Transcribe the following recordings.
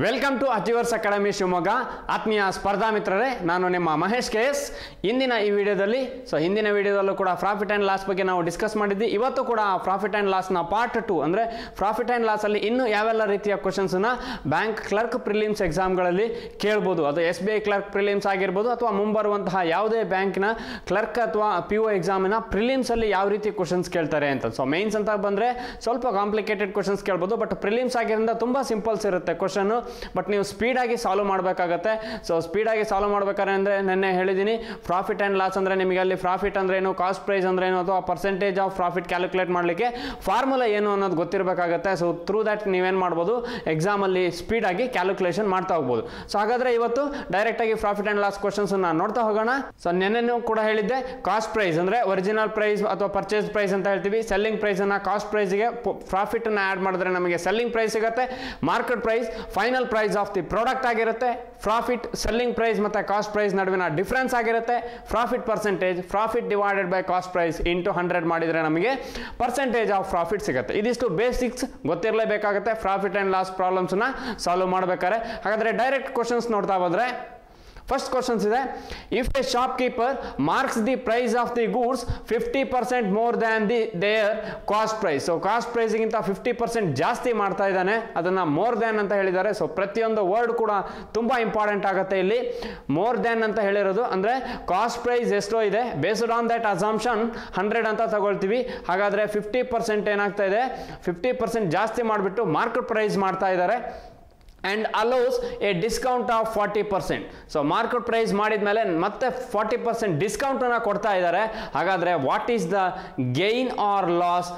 Welcome to Achievers Academy Shivamogga. ಆತ್ಮೀಯ ಸ್ಪರ್ಧಾ ಮಿತ್ರರೇ, ನಾನು ನಿಮ್ಮ ಮಹೇಶ್ KS. ಇಂದಿನ ಈ ವಿಡಿಯೋದಲ್ಲಿ ಹಿಂದಿನ ವಿಡಿಯೋದಲ್ಲೂ ಕೂಡ ಪ್ರಾಫಿಟ್ ಆ್ಯಂಡ್ ಲಾಸ್ ಬಗ್ಗೆ ನಾವು ಡಿಸ್ಕಸ್ ಮಾಡಿದ್ವಿ. ಇವತ್ತು ಕೂಡ ಪ್ರಾಫಿಟ್ ಆ್ಯಂಡ್ ಲಾಸ್ನ ಪಾರ್ಟ್ 2 ಅಂದರೆ ಪ್ರಾಫಿಟ್ ಆ್ಯಂಡ್ ಲಾಸಲ್ಲಿ ಇನ್ನೂ ಯಾವೆಲ್ಲ ರೀತಿಯ ಕ್ವಶನ್ಸನ್ನ ಬ್ಯಾಂಕ್ ಕ್ಲರ್ಕ್ ಪ್ರಿಲಿಮ್ಸ್ ಎಕ್ಸಾಮ್ಗಳಲ್ಲಿ ಕೇಳ್ಬೋದು. ಅದು SBI ಕ್ಲರ್ಕ್ ಪ್ರಿಲಿಮ್ಸ್ ಆಗಿರ್ಬೋದು ಅಥವಾ ಮುಂಬರುವಂತಹ ಯಾವುದೇ ಬ್ಯಾಂಕಿನ ಕ್ಲರ್ಕ್ ಅಥವಾ PO ಎಕ್ಸಾಮಿನ ಪ್ರಿಲಿಮ್ಸಲ್ಲಿ ಯಾವ ರೀತಿ ಕ್ವಶನ್ಸ್ ಕೇಳ್ತಾರೆ ಅಂತ. ಮೇನ್ಸ್ ಅಂತ ಬಂದರೆ ಸ್ವಲ್ಪ ಕಾಂಪ್ಲಿಕೇಟೆಡ್ ಕ್ವಶನ್ಸ್ ಕೇಳ್ಬೋದು, ಬಟ್ ಪ್ರಿಲಿಮ್ಸ್ ಆಗಿರೋದ್ರಿಂದ ತುಂಬ ಸಿಂಪಲ್ಸ್ ಇರುತ್ತೆ ಕ್ವಶನ್ನು. ಬಟ್ ನೀವು ಸ್ಪೀಡಾಗಿ ಸಾಲ್ವ್ ಮಾಡಬೇಕಾಗತ್ತೆ. ಸ್ಪೀಡಾಗಿ ಸಾಲ್ವ್ ಮಾಡ್ಬೇಕಾದ್ರೆ ಅಂದರೆ ನೆನ್ನೆ ಹೇಳಿದ್ದೀನಿ, ಪ್ರಾಫಿಟ್ ಆ್ಯಂಡ್ ಲಾಸ್ ಅಂದರೆ ನಿಮಗೆ ಅಲ್ಲಿ ಪ್ರಾಫಿಟ್ ಅಂದ್ರೇನು, ಕಾಸ್ಟ್ ಪ್ರೈಸ್ ಅಂದ್ರೇನು, ಅಥವಾ ಪರ್ಸೆಂಟೇಜ್ ಆಫ್ ಪ್ರಾಫಿಟ್ ಕ್ಯಾಲ್ಕುಲೇಟ್ ಮಾಡಲಿಕ್ಕೆ ಫಾರ್ಮುಲಾ ಏನು ಅನ್ನೋದು ಗೊತ್ತಿರಬೇಕಾಗತ್ತೆ. ಥ್ರೂ ದ್ಯಾಟ್ ನೀವೇನು ಮಾಡ್ಬೋದು, ಎಕ್ಸಾಮಲ್ಲಿ ಸ್ಪೀಡಾಗಿ ಕ್ಯಾಲ್ಕುಲೇಷನ್ ಮಾಡ್ತಾ ಹೋಗ್ಬೋದು. ಹಾಗಾದರೆ ಇವತ್ತು ಡೈರೆಕ್ಟಾಗಿ ಪ್ರಾಫಿಟ್ ಆ್ಯಂಡ್ ಲಾಸ್ ಕ್ವಶನ್ಸನ್ನು ನೋಡ್ತಾ ಹೋಗೋಣ. ನೆನ್ನೆನೂ ಕೂಡ ಹೇಳಿದ್ದೆ, ಕಾಸ್ಟ್ ಪ್ರೈಸ್ ಅಂದರೆ ಒರಿಜಿನಲ್ ಪ್ರೈಸ್ ಅಥವಾ ಪರ್ಚೇಸ್ ಪ್ರೈಸ್ ಅಂತ ಹೇಳ್ತೀವಿ. ಸೆಲ್ಲಿಂಗ್ ಪ್ರೈಸನ್ನು ಕಾಸ್ಟ್ ಪ್ರೈಸ್ಗೆ ಪ್ರಾಫಿಟನ್ನು ಆ್ಯಡ್ ಮಾಡಿದ್ರೆ ನಮಗೆ ಸೆಲ್ಲಿಂಗ್ ಪ್ರೈಸ್ ಸಿಗುತ್ತೆ. Market price final price of the product ಆಗಿರುತ್ತೆ. ಪ್ರಾಫಿಟ್ ಸೆಲ್ಲಿಂಗ್ ಪ್ರೈಸ್ ಮತ್ತು ಕಾಸ್ಟ್ ಪ್ರೈಸ್ ನಡುವಿನ ಡಿಫ್ರೆನ್ಸ್ ಆಗಿರುತ್ತೆ. Profit percentage, profit divided by cost price into 100 ಮಾಡಿದರೆ ನಮಗೆ ಪರ್ಸೆಂಟೇಜ್ ಆಫ್ ಪ್ರಾಫಿಟ್ ಸಿಗುತ್ತೆ. ಇದಿಷ್ಟು ಬೇಸಿಕ್ಸ್ ಗೊತ್ತಿರಲೇಬೇಕಾಗುತ್ತೆ ಪ್ರಾಫಿಟ್ ಆ್ಯಂಡ್ ಲಾಸ್ ಪ್ರಾಬ್ಲಮ್ಸನ್ನ ಸಾಲ್ವ್ ಮಾಡಬೇಕಾದ್ರೆ. ಹಾಗಾದರೆ ಡೈರೆಕ್ಟ್ ಕ್ವಶನ್ಸ್ ನೋಡ್ತಾ ಹೋದರೆ ಫಸ್ಟ್ ಕ್ವಶನ್ಸ್ ಇದೆ, if a shopkeeper marks the price of the goods 50% more than their cost price. Cost ಪ್ರೈಸ್ಗಿಂತ 50% ಜಾಸ್ತಿ ಮಾಡ್ತಾ ಇದ್ದಾನೆ, ಅದನ್ನು ಮೋರ್ ದ್ಯಾನ್ ಅಂತ ಹೇಳಿದ್ದಾರೆ. ಪ್ರತಿಯೊಂದು ವರ್ಡ್ ಕೂಡ ತುಂಬ ಇಂಪಾರ್ಟೆಂಟ್ ಆಗುತ್ತೆ. ಇಲ್ಲಿ ಮೋರ್ ದ್ಯಾನ್ ಅಂತ ಹೇಳಿರೋದು ಅಂದರೆ ಕಾಸ್ಟ್ ಪ್ರೈಸ್ ಎಷ್ಟೋ ಇದೆ, ಬೇಸ್ಡ್ ಆನ್ ದಟ್ ಅಸಂಪ್ಷನ್ 100 ಅಂತ ತಗೊಳ್ತೀವಿ. ಹಾಗಾದರೆ 50% ಏನಾಗ್ತಾ ಇದೆ, 50% ಜಾಸ್ತಿ ಮಾಡಿಬಿಟ್ಟು ಮಾರ್ಕೆಟ್ ಪ್ರೈಸ್ ಮಾಡ್ತಾ ಇದ್ದಾರೆ. And allows a discount of 40%. Market price ಮಾಡಿದ ಮೇಲೆ ಮತ್ತೆ 40% ಡಿಸ್ಕೌಂಟನ್ನು ಕೊಡ್ತಾ ಇದ್ದಾರೆ. ಹಾಗಾದರೆ what is the gain or loss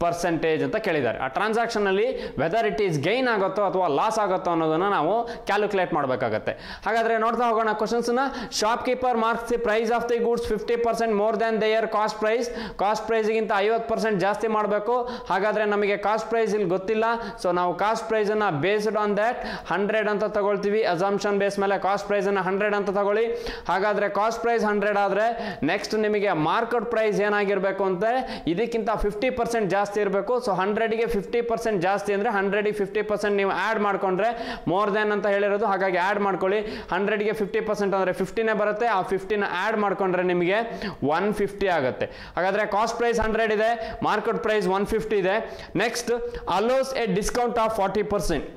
percentage ಅಂತ ಕೇಳಿದ್ದಾರೆ. ಆ ಟ್ರಾನ್ಸಾಕ್ಷನಲ್ಲಿ ವೆದರ್ ಇಟ್ ಈಸ್ ಗೈನ್ ಆಗುತ್ತೋ ಅಥವಾ ಲಾಸ್ ಆಗುತ್ತೋ ಅನ್ನೋದನ್ನು ನಾವು ಕ್ಯಾಲ್ಕುಲೇಟ್ ಮಾಡಬೇಕಾಗತ್ತೆ. ಹಾಗಾದರೆ ನೋಡ್ತಾ ಹೋಗೋಣ ಕ್ವಶನ್ಸನ್ನ. Shopkeeper marks the price of the goods 50% more than their cost price. Cost ಪ್ರೈಸ್ಗಿಂತ 50% ಜಾಸ್ತಿ ಮಾಡಬೇಕು. ಹಾಗಾದರೆ ನಮಗೆ ಕಾಸ್ಟ್ ಪ್ರೈಸ್ ಇಲ್ಲಿ ಗೊತ್ತಿಲ್ಲ. ನಾವು ಕಾಸ್ಟ್ ಪ್ರೈಸನ್ನು ಬೇಸ್ಡ್ ಆನ್ ದ್ಯಾಟ್ 100 ಅಂತ ತಗೊಳ್ತೀವಿ. ಅಸಂಪ್ಷನ್ ಬೇಸ್ ಮೇಲೆ ಕಾಸ್ಟ್ ಪ್ರೈಸನ್ನು 100 ಅಂತ ತಗೊಳ್ಳಿ. ಹಾಗಾದರೆ ಕಾಸ್ಟ್ ಪ್ರೈಸ್ 100 ಆದರೆ ನೆಕ್ಸ್ಟ್ ನಿಮಗೆ ಮಾರ್ಕೆಟ್ ಪ್ರೈಸ್ ಏನಾಗಿರಬೇಕು ಅಂತ ಇದಕ್ಕಿಂತ 50% ಜಾಸ್ತಿ ಇರಬೇಕು. 100ಗೆ 50% ಜಾಸ್ತಿ ಅಂದರೆ 100ಗೆ 50% ನೀವು ಆ್ಯಡ್ ಮಾಡಿಕೊಂಡ್ರೆ ಮೋರ್ ದ್ಯಾನ್ ಅಂತ ಹೇಳಿರೋದು. ಹಾಗಾಗಿ ಆ್ಯಡ್ ಮಾಡ್ಕೊಳ್ಳಿ. 100ಗೆ 50% ಅಂದರೆ 50ನೇ ಬರುತ್ತೆ. ಆ 50ನ ಆ್ಯಡ್ ಮಾಡಿಕೊಂಡ್ರೆ ನಿಮಗೆ 150 ಆಗುತ್ತೆ. ಹಾಗಾದರೆ ಕಾಸ್ಟ್ ಪ್ರೈಸ್ 100 ಇದೆ, ಮಾರ್ಕೆಟ್ ಪ್ರೈಸ್ 150 ಇದೆ. Next allows a discount of 40%.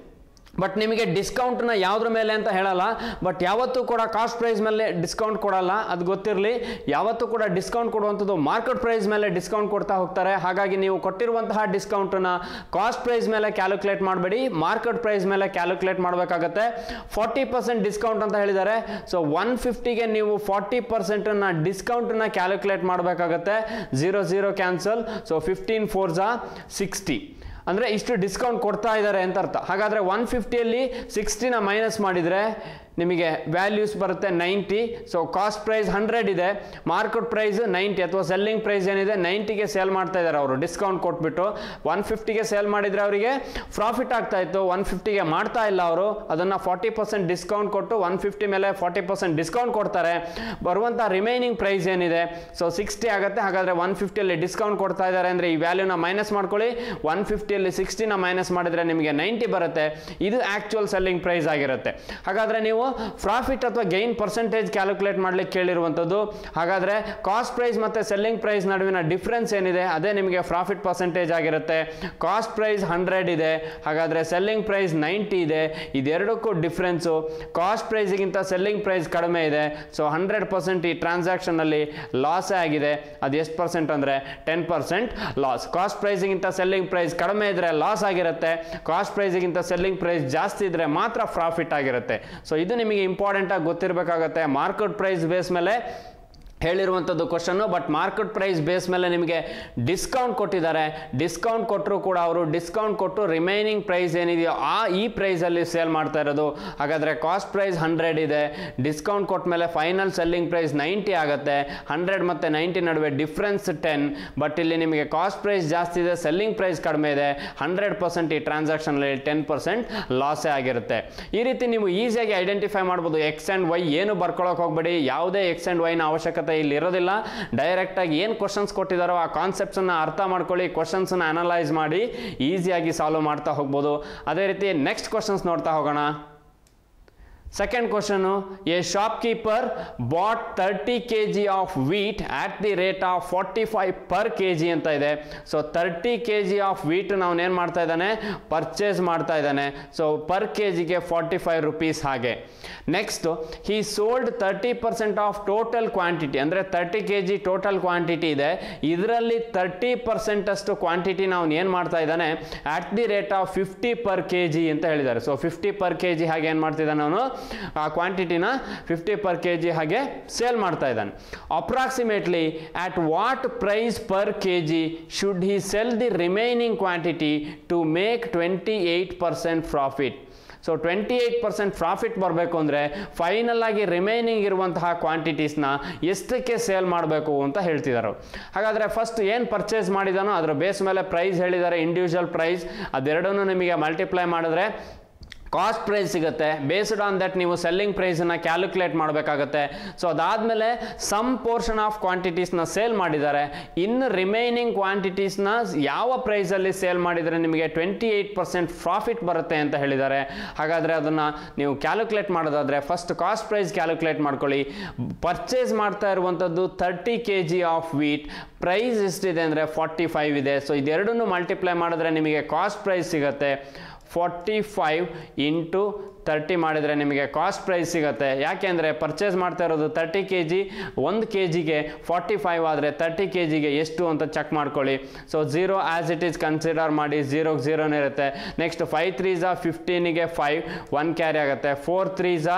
But ನಿಮಗೆ ಡಿಸ್ಕೌಂಟ್ನ ಯಾವುದ್ರ ಮೇಲೆ ಅಂತ ಹೇಳಲ್ಲ, ಬಟ್ ಯಾವತ್ತೂ ಕೂಡ ಕಾಸ್ಟ್ ಪ್ರೈಸ್ ಮೇಲೆ ಡಿಸ್ಕೌಂಟ್ ಕೊಡಲ್ಲ, ಅದು ಗೊತ್ತಿರಲಿ. ಯಾವತ್ತೂ ಕೂಡ ಡಿಸ್ಕೌಂಟ್ ಕೊಡುವಂಥದ್ದು ಮಾರ್ಕೆಟ್ ಪ್ರೈಸ್ ಮೇಲೆ ಡಿಸ್ಕೌಂಟ್ ಕೊಡ್ತಾ ಹೋಗ್ತಾರೆ. ಹಾಗಾಗಿ ನೀವು ಕೊಟ್ಟಿರುವಂತಹ ಡಿಸ್ಕೌಂಟನ್ನು ಕಾಸ್ಟ್ ಪ್ರೈಸ್ ಮೇಲೆ ಕ್ಯಾಲ್ಕುಲೇಟ್ ಮಾಡಬೇಡಿ, ಮಾರ್ಕೆಟ್ ಪ್ರೈಸ್ ಮೇಲೆ ಕ್ಯಾಲ್ಕುಲೇಟ್ ಮಾಡಬೇಕಾಗತ್ತೆ. 40% ಡಿಸ್ಕೌಂಟ್ ಅಂತ ಹೇಳಿದ್ದಾರೆ. 150ಗೆ ನೀವು 40% ಡಿಸ್ಕೌಂಟನ್ನು ಕ್ಯಾಲ್ಕುಲೇಟ್ ಮಾಡಬೇಕಾಗತ್ತೆ. 0 ಕ್ಯಾನ್ಸಲ್. 15 4 60 ಅಂದರೆ ಇಷ್ಟು ಡಿಸ್ಕೌಂಟ್ ಕೊಡ್ತಾ ಇದ್ದಾರೆ ಅಂತ ಅರ್ಥ. ಹಾಗಾದರೆ 150ಯಲ್ಲಿ 60ನ ಮೈನಸ್ ಮಾಡಿದರೆ ನಿಮಗೆ ವ್ಯಾಲ್ಯೂಸ್ ಬರುತ್ತೆ 90. ಕಾಸ್ಟ್ ಪ್ರೈಸ್ 100 ಇದೆ, ಮಾರ್ಕೆಟ್ ಪ್ರೈಸ್ 90 ಅಥವಾ ಸೆಲ್ಲಿಂಗ್ ಪ್ರೈಸ್ ಏನಿದೆ 90ಗೆ ಸೇಲ್ ಮಾಡ್ತಾ ಇದ್ದಾರೆ ಅವರು ಡಿಸ್ಕೌಂಟ್ ಕೊಟ್ಬಿಟ್ಟು. 150ಗೆ ಸೇಲ್ ಮಾಡಿದರೆ ಅವರಿಗೆ ಪ್ರಾಫಿಟ್ ಆಗ್ತಾ ಇತ್ತು, 150ಗೆ ಮಾಡ್ತಾ ಇಲ್ಲ ಅವರು. ಅದನ್ನು 40% ಡಿಸ್ಕೌಂಟ್ ಕೊಟ್ಟು 150 ಮೇಲೆ 40% ಡಿಸ್ಕೌಂಟ್ ಕೊಡ್ತಾರೆ. ಬರುವಂಥ ರಿಮೈನಿಂಗ್ ಪ್ರೈಸ್ ಏನಿದೆ 60 ಆಗುತ್ತೆ. ಹಾಗಾದರೆ 150ಯಲ್ಲಿ ಡಿಸ್ಕೌಂಟ್ ಕೊಡ್ತಾ ಇದ್ದಾರೆ ಅಂದರೆ ಈ ವ್ಯಾಲ್ಯೂನ ಮೈನಸ್ ಮಾಡ್ಕೊಳ್ಳಿ. 150ಯಲ್ಲಿ 60ನ ಮೈನಸ್ ಮಾಡಿದರೆ ನಿಮಗೆ 90 ಬರುತ್ತೆ. ಇದು ಆ್ಯಕ್ಚುಯಲ್ ಸೆಲ್ಲಿಂಗ್ ಪ್ರೈಸ್ ಆಗಿರುತ್ತೆ. ಹಾಗಾದರೆ ನೀವು ಪ್ರಾಫಿಟ್ ಅಥವಾ ಗೈನ್ ಪರ್ಸೆಂಟೇಜ್ ಕ್ಯಾಲ್ಕುಲೇಟ್ ಮಾಡಲಿಕ್ಕೆ ಕೇಳಿರುವಂಥದ್ದು. ಹಾಗಾದರೆ ಕಾಸ್ಟ್ ಪ್ರೈಸ್ ಮತ್ತು ಸೆಲ್ಲಿಂಗ್ ಪ್ರೈಸ್ ನಡುವಿನ ಡಿಫ್ರೆನ್ಸ್ ಏನಿದೆ ಅದೇ ನಿಮಗೆ ಪ್ರಾಫಿಟ್ ಪರ್ಸೆಂಟೇಜ್ ಆಗಿರುತ್ತೆ. ಕಾಸ್ಟ್ ಪ್ರೈಸ್ 100 ಇದೆ, ಹಾಗಾದರೆ ಸೆಲ್ಲಿಂಗ್ ಪ್ರೈಸ್ 90 ಇದೆ. ಇದೆರಡಕ್ಕೂ ಡಿಫ್ರೆನ್ಸು ಕಾಸ್ಟ್ ಪ್ರೈಸ್ಗಿಂತ ಸೆಲ್ಲಿಂಗ್ ಪ್ರೈಸ್ ಕಡಿಮೆ ಇದೆ. 100% ಈ ಟ್ರಾನ್ಸಾಕ್ಷನಲ್ಲಿ ಲಾಸೇ ಆಗಿದೆ. ಅದು ಎಷ್ಟು ಪರ್ಸೆಂಟ್ ಅಂದರೆ 10% ಲಾಸ್. ಕಾಸ್ಟ್ ಪ್ರೈಸ್ಗಿಂತ ಸೆಲ್ಲಿಂಗ್ ಪ್ರೈಸ್ ಕಡಿಮೆ ಇದ್ದರೆ ಲಾಸ್ ಆಗಿರುತ್ತೆ, ಕಾಸ್ಟ್ ಪ್ರೈಸ್ಗಿಂತ ಸೆಲ್ಲಿಂಗ್ ಪ್ರೈಸ್ ಜಾಸ್ತಿ ಇದ್ದರೆ ಮಾತ್ರ ಪ್ರಾಫಿಟ್ ಆಗಿರುತ್ತೆ. ಇದು ನಿಮಗೆ ಇಂಪಾರ್ಟೆಂಟ್ ಆಗಿ ಗೊತ್ತಿರಬೇಕಾಗತ್ತೆ. ಮಾರ್ಕೆಟ್ ಪ್ರೈಸ್ ಬೇಸ್ ಮೇಲೆ ಹೇಳಿರುವಂಥದ್ದು ಕ್ವಶನ್ನು. ಬಟ್ ಮಾರ್ಕೆಟ್ ಪ್ರೈಸ್ ಬೇಸ್ ಮೇಲೆ ನಿಮಗೆ ಡಿಸ್ಕೌಂಟ್ ಕೊಟ್ಟಿದ್ದಾರೆ. ಡಿಸ್ಕೌಂಟ್ ಕೊಟ್ಟರು ಕೂಡ ಅವರು ಡಿಸ್ಕೌಂಟ್ ಕೊಟ್ಟು ರಿಮೈನಿಂಗ್ ಪ್ರೈಸ್ ಏನಿದೆಯೋ ಈ ಪ್ರೈಸಲ್ಲಿ ಸೇಲ್ ಮಾಡ್ತಾ ಇರೋದು. ಹಾಗಾದರೆ ಕಾಸ್ಟ್ ಪ್ರೈಸ್ 100 ಇದೆ, ಡಿಸ್ಕೌಂಟ್ ಕೊಟ್ಟ ಮೇಲೆ ಫೈನಲ್ ಸೆಲ್ಲಿಂಗ್ ಪ್ರೈಸ್ 90 ಆಗುತ್ತೆ. 100 ಮತ್ತು 90 ನಡುವೆ ಡಿಫ್ರೆನ್ಸ್ 10. ಬಟ್ ಇಲ್ಲಿ ನಿಮಗೆ ಕಾಸ್ಟ್ ಪ್ರೈಸ್ ಜಾಸ್ತಿ ಇದೆ, ಸೆಲ್ಲಿಂಗ್ ಪ್ರೈಸ್ ಕಡಿಮೆ ಇದೆ. 100% ಈ ಟ್ರಾನ್ಸಾಕ್ಷನಲ್ಲಿ 10% ಲಾಸೇ ಆಗಿರುತ್ತೆ. ಈ ರೀತಿ ನೀವು ಈಸಿಯಾಗಿ ಐಡೆಂಟಿಫೈ ಮಾಡ್ಬೋದು. ಎಕ್ಸ್ ಆ್ಯಂಡ್ ವೈ ಏನು ಬರ್ಕೊಳ್ಳೋಕೆ ಹೋಗಬೇಡಿ, ಯಾವುದೇ ಎಕ್ಸ್ ಆ್ಯಂಡ್ ವೈನ ಅವಶ್ಯಕತೆ ಅವಶ್ಯಕತೆ ಇಲ್ಲಿ ಇರೋದಿಲ್ಲ. ಡೈರೆಕ್ಟಾಗಿ ಏನು ಕ್ವಶನ್ಸ್ ಕೊಟ್ಟಿದ್ದಾರೋ ಆ ಕಾನ್ಸೆಪ್ಟ್ಸನ್ನು ಅರ್ಥ ಮಾಡ್ಕೊಳ್ಳಿ, ಕ್ವಶನ್ಸನ್ನು ಅನಲೈಸ್ ಮಾಡಿ ಈಸಿಯಾಗಿ ಸಾಲ್ವ್ ಮಾಡ್ತಾ ಹೋಗ್ಬೋದು. ಅದೇ ರೀತಿ ನೆಕ್ಸ್ಟ್ ಕ್ವಶನ್ಸ್ ನೋಡ್ತಾ ಹೋಗೋಣ. Second question, a shopkeeper bought 30 kg of wheat at the rate of 45 per kg ಅಂತ ಇದೆ. ಸೊ 30 kg ಆಫ್ ವೀಟ್ ನಾವು ಏನು ಮಾಡ್ತಾ ಇದ್ದಾನೆ, ಪರ್ಚೇಸ್ ಮಾಡ್ತಾ ಇದ್ದಾನೆ. ಸೊ ಪರ್ ಕೆಜಿಗೆ 45 rupees ಹಾಗೆ. Next he sold 30% of total quantity, ಅಂದರೆ 30 kg ಟೋಟಲ್ ಕ್ವಾಂಟಿಟಿ ಇದೆ, ಇದರಲ್ಲಿ 30% ಅಷ್ಟು ಕ್ವಾಂಟಿಟಿ ನಾವು ಏನು ಮಾಡ್ತಾ ಇದ್ದಾನೆ at the rate of 50 per kg ಅಂತ ಹೇಳಿದ್ದಾರೆ. ಸೊ 50 per kg ಹಾಗೆ ಏನು ಮಾಡ್ತಿದ್ದಾನೆ ಅವನು, ಆ ಕ್ವಾಂಟಿಟಿನ 50 per kg ಹಾಗೆ ಸೇಲ್ ಮಾಡ್ತಾ ಇದ್ದಾನೆ. Approximately at what price per kg should he sell the remaining quantity to make 28% profit. So 28% profit ಬರಬೇಕು ಅಂದರೆ ಫೈನಲ್ ಆಗಿ ರಿಮೈನಿಂಗ್ ಇರುವಂತಹ ಕ್ವಾಂಟಿಟೀಸ್ನ ಎಷ್ಟಕ್ಕೆ ಸೇಲ್ ಮಾಡಬೇಕು ಅಂತ ಹೇಳ್ತಿದ್ದಾರೆ. ಹಾಗಾದರೆ ಫಸ್ಟ್ ಏನು ಪರ್ಚೇಸ್ ಮಾಡಿದಾನೋ ಅದರ ಬೇಸ್ ಮೇಲೆ ಪ್ರೈಸ್ ಹೇಳಿದ್ದಾರೆ, ಇಂಡಿವಿಜುವಲ್ ಪ್ರೈಸ್, ಅದೆರಡನ್ನೂ ನಿಮಗೆ ಮಲ್ಟಿಪ್ಲೈ ಮಾಡಿದ್ರೆ ಕಾಸ್ಟ್ ಪ್ರೈಸ್ ಸಿಗುತ್ತೆ. ಬೇಸ್ಡ್ ಆನ್ ದಟ್ ನೀವು ಸೆಲ್ಲಿಂಗ್ ಪ್ರೈಸನ್ನು ಕ್ಯಾಲ್ಕುಲೇಟ್ ಮಾಡಬೇಕಾಗತ್ತೆ. ಸೊ ಅದಾದಮೇಲೆ ಸಮ್ ಪೋರ್ಷನ್ ಆಫ್ ಕ್ವಾಂಟಿಟೀಸ್ನ ಸೇಲ್ ಮಾಡಿದ್ದಾರೆ, ಇನ್ನು ರಿಮೈನಿಂಗ್ ಕ್ವಾಂಟಿಟೀಸ್ನ ಯಾವ ಪ್ರೈಸಲ್ಲಿ ಸೇಲ್ ಮಾಡಿದರೆ ನಿಮಗೆ 28% ಪ್ರಾಫಿಟ್ ಬರುತ್ತೆ ಅಂತ ಹೇಳಿದ್ದಾರೆ. ಹಾಗಾದರೆ ಅದನ್ನು ನೀವು ಕ್ಯಾಲ್ಕುಲೇಟ್ ಮಾಡೋದಾದರೆ ಫಸ್ಟ್ ಕಾಸ್ಟ್ ಪ್ರೈಸ್ ಕ್ಯಾಲ್ಕುಲೇಟ್ ಮಾಡ್ಕೊಳ್ಳಿ. ಪರ್ಚೇಸ್ ಮಾಡ್ತಾ ಇರುವಂಥದ್ದು 30 kg ಆಫ್ ವೀಟ್, ಪ್ರೈಸ್ ಎಷ್ಟಿದೆ ಅಂದರೆ 45 ಇದೆ. ಸೊ ಇದೆರಡನ್ನು ಮಲ್ಟಿಪ್ಲೈ ಮಾಡಿದ್ರೆ ನಿಮಗೆ ಕಾಸ್ಟ್ ಪ್ರೈಸ್ ಸಿಗುತ್ತೆ. 45 ಇಂಟು 30 ಮಾಡಿದರೆ ನಿಮಗೆ ಕಾಸ್ಟ್ ಪ್ರೈಸ್ ಸಿಗುತ್ತೆ. ಯಾಕೆಂದರೆ ಪರ್ಚೇಸ್ ಮಾಡ್ತಾ ಇರೋದು 30 kg, 1 kgಗೆ 45 ಆದರೆ 30 kgಗೆ ಎಷ್ಟು ಅಂತ ಚೆಕ್ ಮಾಡ್ಕೊಳ್ಳಿ. So 0 as it is consider ಮಾಡಿ, 0ಗೆ 0ನೇ ಇರುತ್ತೆ. ನೆಕ್ಸ್ಟ್ 5 3s 15ಗೆ 5, 1 ಕ್ಯಾರಿ ಆಗುತ್ತೆ. 4 3s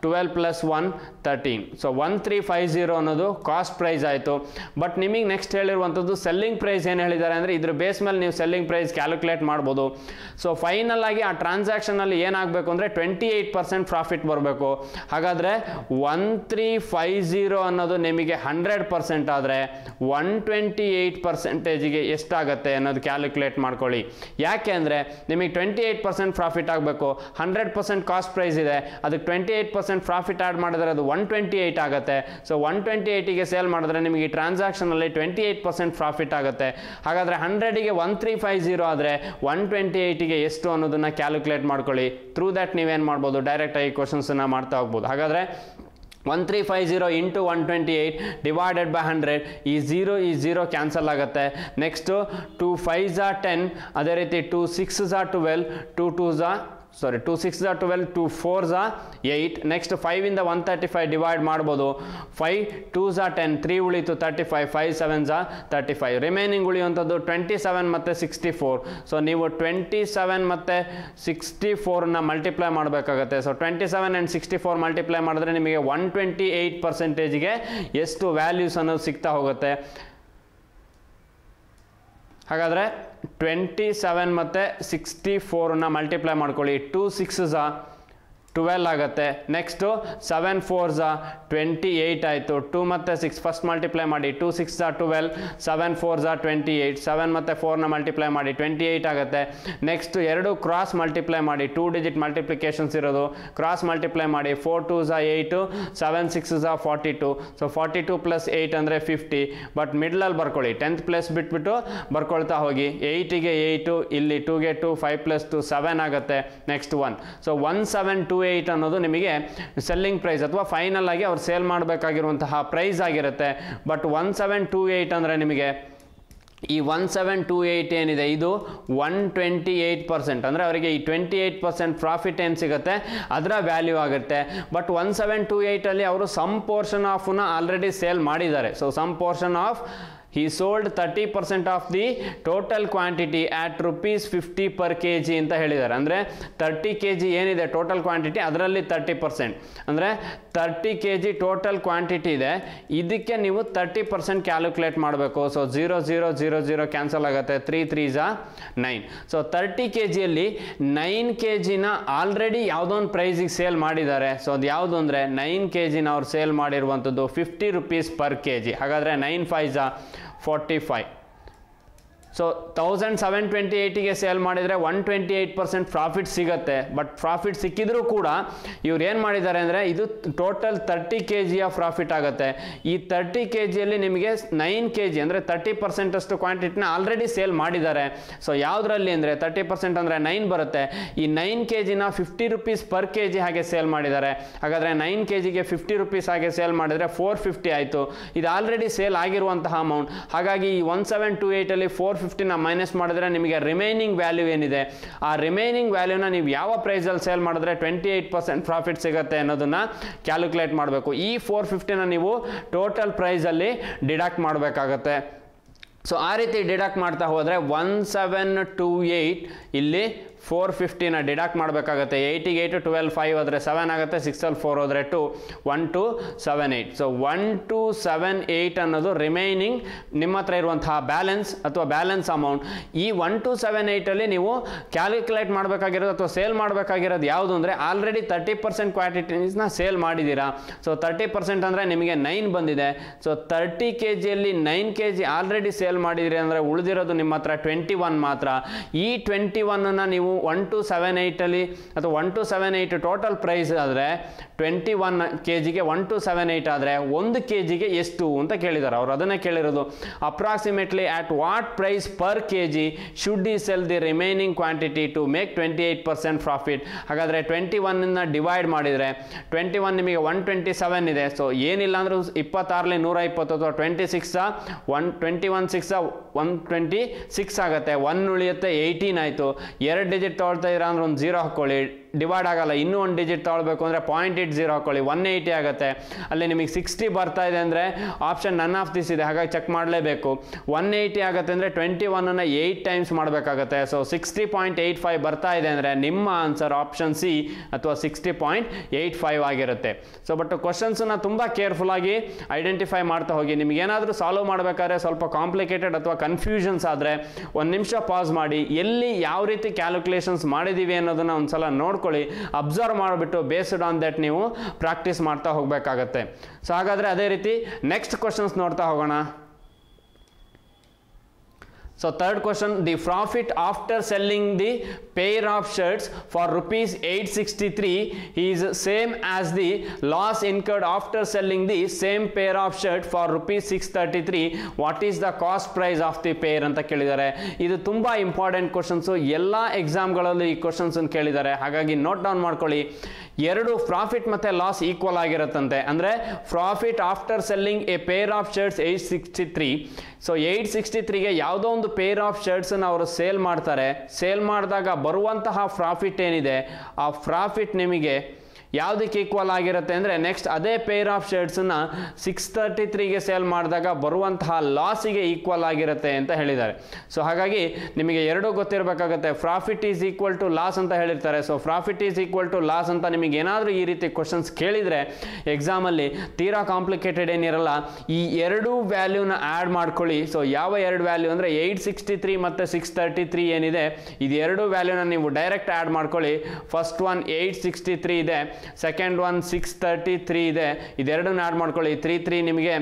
12 + 1 13. ಸೊ 1350 ಅನ್ನೋದು ಕಾಸ್ಟ್ ಪ್ರೈಸ್ ಆಯಿತು. ಬಟ್ ನಿಮಗೆ ನೆಕ್ಸ್ಟ್ ಹೇಳಿರುವಂಥದ್ದು ಸೆಲ್ಲಿಂಗ್ ಪ್ರೈಸ್ ಏನು ಹೇಳಿದ್ದಾರೆ ಅಂದರೆ ಇದ್ರ ಬೇಸ್ ಮೇಲೆ ನೀವು ಸೆಲ್ಲಿಂಗ್ ಪ್ರೈಸ್ ಕ್ಯಾಲ್ಕುಲೇಟ್ ಮಾಡ್ಬೋದು. ಸೊ ಫೈನಲ್ ಆಗಿ ಆ ಟ್ರಾನ್ಸಾಕ್ಷನಲ್ಲಿ ಏನಾಗಬೇಕು ಅಂದರೆ 28% ಪ್ರಾಫಿಟ್ ಬರಬೇಕು. ಹಾಗಾದರೆ 1350 ಅನ್ನೋದು ನಿಮಗೆ 100% ಆದರೆ 128%ಗೆ ಎಷ್ಟಾಗುತ್ತೆ ಅನ್ನೋದು ಕ್ಯಾಲ್ಕುಲೇಟ್ ಮಾಡ್ಕೊಳ್ಳಿ. ಯಾಕೆ ಅಂದರೆ ನಿಮಗೆ 28% ಪ್ರಾಫಿಟ್ ಆಗಬೇಕು, 100% ಕಾಸ್ಟ್ ಪ್ರೈಸ್ ಇದೆ, ಅದಕ್ಕೆ 28% ಪ್ರಾಫಿಟ್ ಆ್ಯಡ್ ಮಾಡಿದ್ರೆ ಅದು 128 ಆಗುತ್ತೆ. ಸೊ 128ಗೆ ಸೇಲ್ ಮಾಡಿದ್ರೆ ನಿಮಗೆ ಈ ಟ್ರಾನ್ಸಾಕ್ಷನಲ್ಲಿ 28% ಪ್ರಾಫಿಟ್ ಆಗುತ್ತೆ. ಹಾಗಾದರೆ 100ಗೆ 1350 ಆದರೆ 128ಗೆ ಎಷ್ಟು ಅನ್ನೋದನ್ನು ಕ್ಯಾಲ್ಕುಲೇಟ್ ಮಾಡ್ಕೊಳ್ಳಿ. ಥ್ರೂ ದ್ಯಾಟ್ ನೀವೇನು ಮಾಡ್ಬೋದು, ಡೈರೆಕ್ಟಾಗಿ ಕ್ವಶನ್ಸನ್ನು ಮಾಡ್ತಾ ಹೋಗ್ಬೋದು. ಹಾಗಾದರೆ 1350 ಇಂಟು 128 ಡಿವೈಡೆಡ್ ಬೈ 100, ಈ 0 ಕ್ಯಾನ್ಸಲ್ ಆಗುತ್ತೆ. ನೆಕ್ಸ್ಟು 2 5s 10, ಅದೇ ರೀತಿ 2 6s 12, 2 6s 12, 2 4s 8. ನೆಕ್ಸ್ಟ್ 5 ಇಂದ 135 ಡಿವೈಡ್ ಮಾಡ್ಬೋದು. 5 2s 10, 3 ಉಳಿತು 35, 5 7s 35. ರಿಮೈನಿಂಗ್ ಉಳಿಯುವಂಥದ್ದು 27 ಮತ್ತು 64. ಸೊ ನೀವು 27 ಮತ್ತು 64ನ ಮಲ್ಟಿಪ್ಲೈ ಮಾಡಬೇಕಾಗತ್ತೆ. ಸೊ 27 ಆ್ಯಂಡ್ 64 ಮಲ್ಟಿಪ್ಲೈ ಮಾಡಿದ್ರೆ ನಿಮಗೆ 128%ಗೆ ಎಷ್ಟು ವ್ಯಾಲ್ಯೂಸ್ ಅನ್ನೋದು ಸಿಗ್ತಾ ಹೋಗುತ್ತೆ. ಹಾಗಾದರೆ 27 ಮತ್ತು 64ನ ಮಲ್ಟಿಪ್ಲೈ ಮಾಡ್ಕೊಳ್ಳಿ. 2 6s 12 ಆಗುತ್ತೆ. ನೆಕ್ಸ್ಟು 7 4s 28 ಆಯಿತು. 2 ಮತ್ತು 6 ಫಸ್ಟ್ ಮಲ್ಟಿಪ್ಲೈ ಮಾಡಿ, 2 6s 12, 7 4s 28, 7 ಮತ್ತು 4ನ ಮಲ್ಟಿಪ್ಲೈ ಮಾಡಿ 28 ಆಗುತ್ತೆ. ನೆಕ್ಸ್ಟ್ 2 ಕ್ರಾಸ್ ಮಲ್ಟಿಪ್ಲೈ ಮಾಡಿ, 2 ಡಿಜಿಟ್ ಮಲ್ಟಿಪ್ಲಿಕೇಶನ್ಸ್ ಇರೋದು, ಕ್ರಾಸ್ ಮಲ್ಟಿಪ್ಲೈ ಮಾಡಿ, 4 2s 8, 7 6s 42. ಸೊ 42 + 8 ಅಂದರೆ 50. ಬಟ್ ಮಿಡ್ಲಲ್ಲಿ ಬರ್ಕೊಳ್ಳಿ, 10th ಪ್ಲೇಸ್ ಬಿಟ್ಬಿಟ್ಟು ಬರ್ಕೊಳ್ತಾ ಹೋಗಿ. 8ಗೆ 8, ಇಲ್ಲಿ 2ಗೆ 2, 5 + 2 7 ಆಗುತ್ತೆ. ನೆಕ್ಸ್ಟ್ 1. ಸೊ 1728 ಅನ್ನೋದು ನಿಮಗೆ ಸೆಲ್ಲಿಂಗ್ ಪ್ರೈಸ್ ಅಥವಾ ಫೈನಲ್ ಆಗಿ ಅವ್ರು ಸೇಲ್ ಮಾಡಬೇಕಾಗಿರುವಂತಹ ಪ್ರೈಸ್ ಆಗಿರುತ್ತೆ. ಬಟ್ 1728 ಅಂದರೆ ನಿಮಗೆ ಈ 1728 ಏನಿದೆ ಇದು 128%, ಅಂದರೆ ಅವರಿಗೆ ಈ 28% ಪ್ರಾಫಿಟ್ ಏನು ಸಿಗುತ್ತೆ ಅದರ ವ್ಯಾಲ್ಯೂ ಆಗುತ್ತೆ. ಬಟ್ 1728ಅಲ್ಲಿ ಅವರು ಸಮ್ ಪೋರ್ಷನ್ ಆಫ್ನ ಆಲ್ರೆಡಿ ಸೇಲ್ ಮಾಡಿದ್ದಾರೆ. So some portion of he sold 30% of the total quantity at ₹50 per kg ಅಂತ ಹೇಳಿದ್ದಾರೆ. ಅಂದರೆ 30 kg ಏನಿದೆ ಟೋಟಲ್ ಕ್ವಾಂಟಿಟಿ ಅದರಲ್ಲಿ 30%, ಅಂದರೆ 30 kg ಟೋಟಲ್ ಕ್ವಾಂಟಿಟಿ ಇದೆ, ಇದಕ್ಕೆ ನೀವು 30% ಕ್ಯಾಲ್ಕುಲೇಟ್ ಮಾಡಬೇಕು. ಸೊ 0 0 0 0 ಕ್ಯಾನ್ಸಲ್ ಆಗುತ್ತೆ. 3 3s 9. ಸೊ 30 kgಯಲ್ಲಿ 9 kgನ ಆಲ್ರೆಡಿ ಯಾವುದೋ ಒಂದು ಪ್ರೈಸಿಗೆ ಸೇಲ್ ಮಾಡಿದ್ದಾರೆ. ಸೊ ಅದು ಯಾವುದು ಅಂದರೆ 9 kgನ ಅವ್ರು ಸೇಲ್ ಮಾಡಿರುವಂಥದ್ದು ₹50 per kg. ಹಾಗಾದರೆ 9 5s 45. ಸೊ 1728ಗೆ ಸೇಲ್ ಮಾಡಿದರೆ 128% ಪ್ರಾಫಿಟ್ ಸಿಗುತ್ತೆ. ಬಟ್ ಪ್ರಾಫಿಟ್ ಸಿಕ್ಕಿದ್ರೂ ಕೂಡ ಇವ್ರು ಏನು ಮಾಡಿದ್ದಾರೆ ಅಂದರೆ ಇದು ಟೋಟಲ್ 30 kg ಪ್ರಾಫಿಟ್ ಆಗುತ್ತೆ. ಈ 30 kgಯಲ್ಲಿ ನಿಮಗೆ 9 kg ಅಂದರೆ 30% ಅಷ್ಟು ಕ್ವಾಂಟಿಟಿನ ಆಲ್ರೆಡಿ ಸೇಲ್ ಮಾಡಿದ್ದಾರೆ. ಸೊ ಯಾವುದರಲ್ಲಿ ಅಂದರೆ 30% ಅಂದರೆ 9 ಬರುತ್ತೆ. ಈ 9 kgನ 50 rupees per kg ಹಾಗೆ ಸೇಲ್ ಮಾಡಿದ್ದಾರೆ. ಹಾಗಾದರೆ 9 kgಗೆ 50 rupees ಹಾಗೆ ಸೇಲ್ ಮಾಡಿದರೆ 450 ಆಯಿತು. ಇದು ಆಲ್ರೆಡಿ ಸೇಲ್ ಆಗಿರುವಂತಹ ಅಮೌಂಟ್. ಹಾಗಾಗಿ ಈ 1728ಅಲ್ಲಿ 450ನ ಮೈನಸ್ ಮಾಡಿದ್ರೆ ನಿಮಗೆ ರಿಮೈನಿಂಗ್ ವ್ಯಾಲ್ಯೂ ಏನಿದೆ ಆ ರಿಮೈನಿಂಗ್ ವ್ಯಾಲ್ಯೂನ ನೀವು ಯಾವ ಪ್ರೈಸಲ್ಲಿ ಸೇಲ್ ಮಾಡಿದ್ರೆ 28% ಪ್ರಾಫಿಟ್ ಸಿಗುತ್ತೆ ಅನ್ನೋದನ್ನ ಕ್ಯಾಲ್ಕುಲೇಟ್ ಮಾಡಬೇಕು. ಈ 450ನ ನೀವು ಟೋಟಲ್ ಪ್ರೈಸಲ್ಲಿ ಡಿಡಕ್ಟ್ ಮಾಡಬೇಕಾಗತ್ತೆ. ಸೊ ಆ ರೀತಿ ಡಿಡಕ್ಟ್ ಮಾಡ್ತಾ ಹೋದರೆ 1728 ಇಲ್ಲಿ 450ನ ಡಿಡಕ್ಟ್ ಮಾಡಬೇಕಾಗುತ್ತೆ. 8ಗೆ 8 12 5 ಹೋದರೆ 7 ಆಗುತ್ತೆ. 6ಅಲ್ಲಿ 4 ಹೋದರೆ 2 1278. ಸೊ 1278 ಅನ್ನೋದು ರಿಮೈನಿಂಗ್ ನಿಮ್ಮ ಹತ್ರ ಇರುವಂತಹ ಬ್ಯಾಲೆನ್ಸ್ ಅಥವಾ ಬ್ಯಾಲೆನ್ಸ್ ಅಮೌಂಟ್. ಈ 1278ಅಲ್ಲಿ ನೀವು ಕ್ಯಾಲ್ಕುಲೇಟ್ ಮಾಡಬೇಕಾಗಿರೋದು ಅಥವಾ ಸೇಲ್ ಮಾಡಬೇಕಾಗಿರೋದು ಯಾವುದು ಅಂದರೆ ಆಲ್ರೆಡಿ 30% ಕ್ವಾಂಟಿಟೀಸ್ನ ಸೇಲ್ ಮಾಡಿದ್ದೀರಾ. ಸೊ 30% ಅಂದರೆ ನಿಮಗೆ 9 ಬಂದಿದೆ. ಸೊ 30 kgಯಲ್ಲಿ 9 kg ಆಲ್ರೆಡಿ ಸೇಲ್ ಮಾಡಿದಿರಿ ಅಂದರೆ ಉಳಿದಿರೋದು ನಿಮ್ಮ ಹತ್ರ 21 ಮಾತ್ರ. ಈ 21ನ ನೀವು 1278ಅಲ್ಲಿ ಅಥವಾ 1278 ಟೋಟಲ್ ಪ್ರೈಸ್ ಆದರೆ 21 kgಗೆ 1278 ಆದರೆ 1 kgಗೆ ಎಷ್ಟು ಅಂತ ಕೇಳಿದ್ದಾರೆ. ಅವರು ಅದನ್ನೇ ಕೇಳಿರೋದು. Approximately at what price per kg should he sell the remaining quantity to make 28% profit. ಹಾಗಾದರೆ 21ನ ಡಿವೈಡ್ ಮಾಡಿದರೆ 21 ನಿಮಗೆ 127 ಇದೆ. ಸೊ ಏನಿಲ್ಲ ಅಂದರೂ 26ಲಿ 120 ಅಥವಾ 26 121 6 126 ಆಗುತ್ತೆ. 1 ಉಳಿಯುತ್ತೆ 18 ಆಯಿತು. 2 ಡಿಜಿಟ್ ತೊಗೊಳ್ತಾ ಇದ್ದೀರಾ ಅಂದ್ರೆ ಒಂದು 0 ಹಾಕ್ಕೊಳ್ಳಿ. ಡಿವೈಡ್ ಆಗಲ್ಲ. ಇನ್ನೂ 1 ಡಿಜಿಟ್ ತೊಗೊಳ್ಬೇಕು ಅಂದರೆ 0.80 ಹಾಕೊಳ್ಳಿ. 180 ಆಗುತ್ತೆ. ಅಲ್ಲಿ ನಿಮಗೆ 60 ಬರ್ತಾ ಇದೆ ಅಂದರೆ ಆಪ್ಷನ್ ನನ್ ಆಫ್ ದಿಸ್ ಇದೆ, ಹಾಗಾಗಿ ಚೆಕ್ ಮಾಡಲೇಬೇಕು. 180 ಆಗುತ್ತೆ ಅಂದರೆ 21ನ 8 ಟೈಮ್ಸ್ ಮಾಡಬೇಕಾಗತ್ತೆ. ಸೊ 60.85 ಬರ್ತಾ ಇದೆ ಅಂದರೆ ನಿಮ್ಮ ಆನ್ಸರ್ ಆಪ್ಷನ್ ಸಿ ಅಥವಾ 60.85 ಆಗಿರುತ್ತೆ. ಸೊ ಬಟ್ ಕ್ವಶನ್ಸನ್ನ ತುಂಬ ಕೇರ್ಫುಲ್ ಆಗಿ ಐಡೆಂಟಿಫೈ ಮಾಡ್ತಾ ಹೋಗಿ. ನಿಮ್ಗೆ ಏನಾದರೂ ಸಾಲ್ವ್ ಮಾಡಬೇಕಾದ್ರೆ ಸ್ವಲ್ಪ ಕಾಂಪ್ಲಿಕೇಟೆಡ್ ಅಥವಾ ಕನ್ಫ್ಯೂಷನ್ಸ್ ಆದರೆ 1 ನಿಮಿಷ ಪಾಸ್ ಮಾಡಿ ಎಲ್ಲಿ ಯಾವ ರೀತಿ ಕ್ಯಾಲ್ಕುಲೇಷನ್ಸ್ ಮಾಡಿದ್ದೀವಿ ಅನ್ನೋದನ್ನ ಒಂದ್ಸಲ ನೋಡ್ಕೊಳ್ಳಿ. ಅಬ್ಸರ್ವ್ ಮಾಡಿಬಿಟ್ಟು ಬೇಸ್ಡ್ ಆನ್ ದಟ್ ನೀವು ಪ್ರಾಕ್ಟೀಸ್ ಮಾಡ್ತಾ ಹೋಗಬೇಕಾಗತ್ತೆ. ಸೊ ಹಾಗಾದರೆ ಅದೇ ರೀತಿ ನೆಕ್ಸ್ಟ್ ಕ್ವಶನ್ಸ್ ನೋಡ್ತಾ ಹೋಗೋಣ. So third question, the profit after selling the pair of shirts for rupees 863 is same as the loss incurred after selling the same pair of shirt for rupees 633. What is the cost price of the pair ಅಂತ ಕೇಳಿದ್ದಾರೆ. ಇದು ತುಂಬಾ important questions. ಎಲ್ಲ ಎಕ್ಸಾಮ್ಗಳಲ್ಲೂ ಈ questions ಕೇಳಿದ್ದಾರೆ. ಹಾಗಾಗಿ note down ಮಾಡ್ಕೊಳ್ಳಿ. ಎರಡು ಪ್ರಾಫಿಟ್ ಮತ್ತು ಲಾಸ್ ಈಕ್ವಲ್ ಆಗಿರುತ್ತಂತೆ. ಅಂದರೆ profit after selling a pair of shirts 863. So 863ಗೆ ಯಾವುದೋ ಒಂದು ಪೇರ್ ಆಫ್ ಶರ್ಟ್ಸನ್ನು ಅವರು ಸೇಲ್ ಮಾಡ್ತಾರೆ. ಸೇಲ್ ಮಾಡಿದಾಗ ಬರುವಂತಹ ಪ್ರಾಫಿಟ್ ಏನಿದೆ ಆ ಪ್ರಾಫಿಟ್ ನಿಮಗೆ ಯಾವುದಕ್ಕೆ ಈಕ್ವಲ್ ಆಗಿರುತ್ತೆ ಅಂದರೆ ನೆಕ್ಸ್ಟ್ ಅದೇ ಪೇರ್ ಆಫ್ ಶರ್ಟ್ಸನ್ನು 633ಗೆ ಸೇಲ್ ಮಾಡಿದಾಗ ಬರುವಂತಹ ಲಾಸಿಗೆ ಈಕ್ವಲ್ ಆಗಿರುತ್ತೆ ಅಂತ ಹೇಳಿದ್ದಾರೆ. ಸೊ ಹಾಗಾಗಿ ನಿಮಗೆ ಎರಡೂ ಗೊತ್ತಿರಬೇಕಾಗತ್ತೆ. Profit is equal to loss ಅಂತ ಹೇಳಿರ್ತಾರೆ. So profit is equal to loss ಅಂತ ನಿಮಗೆ ಏನಾದರೂ ಈ ರೀತಿ ಕ್ವಶನ್ಸ್ ಕೇಳಿದರೆ ಎಕ್ಸಾಮಲ್ಲಿ ತೀರಾ ಕಾಂಪ್ಲಿಕೇಟೆಡ್ ಏನಿರಲ್ಲ. ಈ ಎರಡೂ ವ್ಯಾಲ್ಯೂನ ಆ್ಯಡ್ ಮಾಡ್ಕೊಳ್ಳಿ. ಸೊ ಯಾವ ಎರಡು ವ್ಯಾಲ್ಯೂ ಅಂದರೆ 863 ಮತ್ತು 633 ಏನಿದೆ ಇದು ಎರಡು ವ್ಯಾಲ್ಯೂನ ನೀವು ಡೈರೆಕ್ಟ್ ಆ್ಯಡ್ ಮಾಡ್ಕೊಳ್ಳಿ. ಫಸ್ಟ್ ಒನ್ 863 ಇದೆ, ಸೆಕೆಂಡ್ ಒನ್ 633 ಇದೆ. ಇದೆರಡನ್ನ ಆ್ಯಡ್ ಮಾಡ್ಕೊಳ್ಳಿ. 3 ನಿಮಗೆ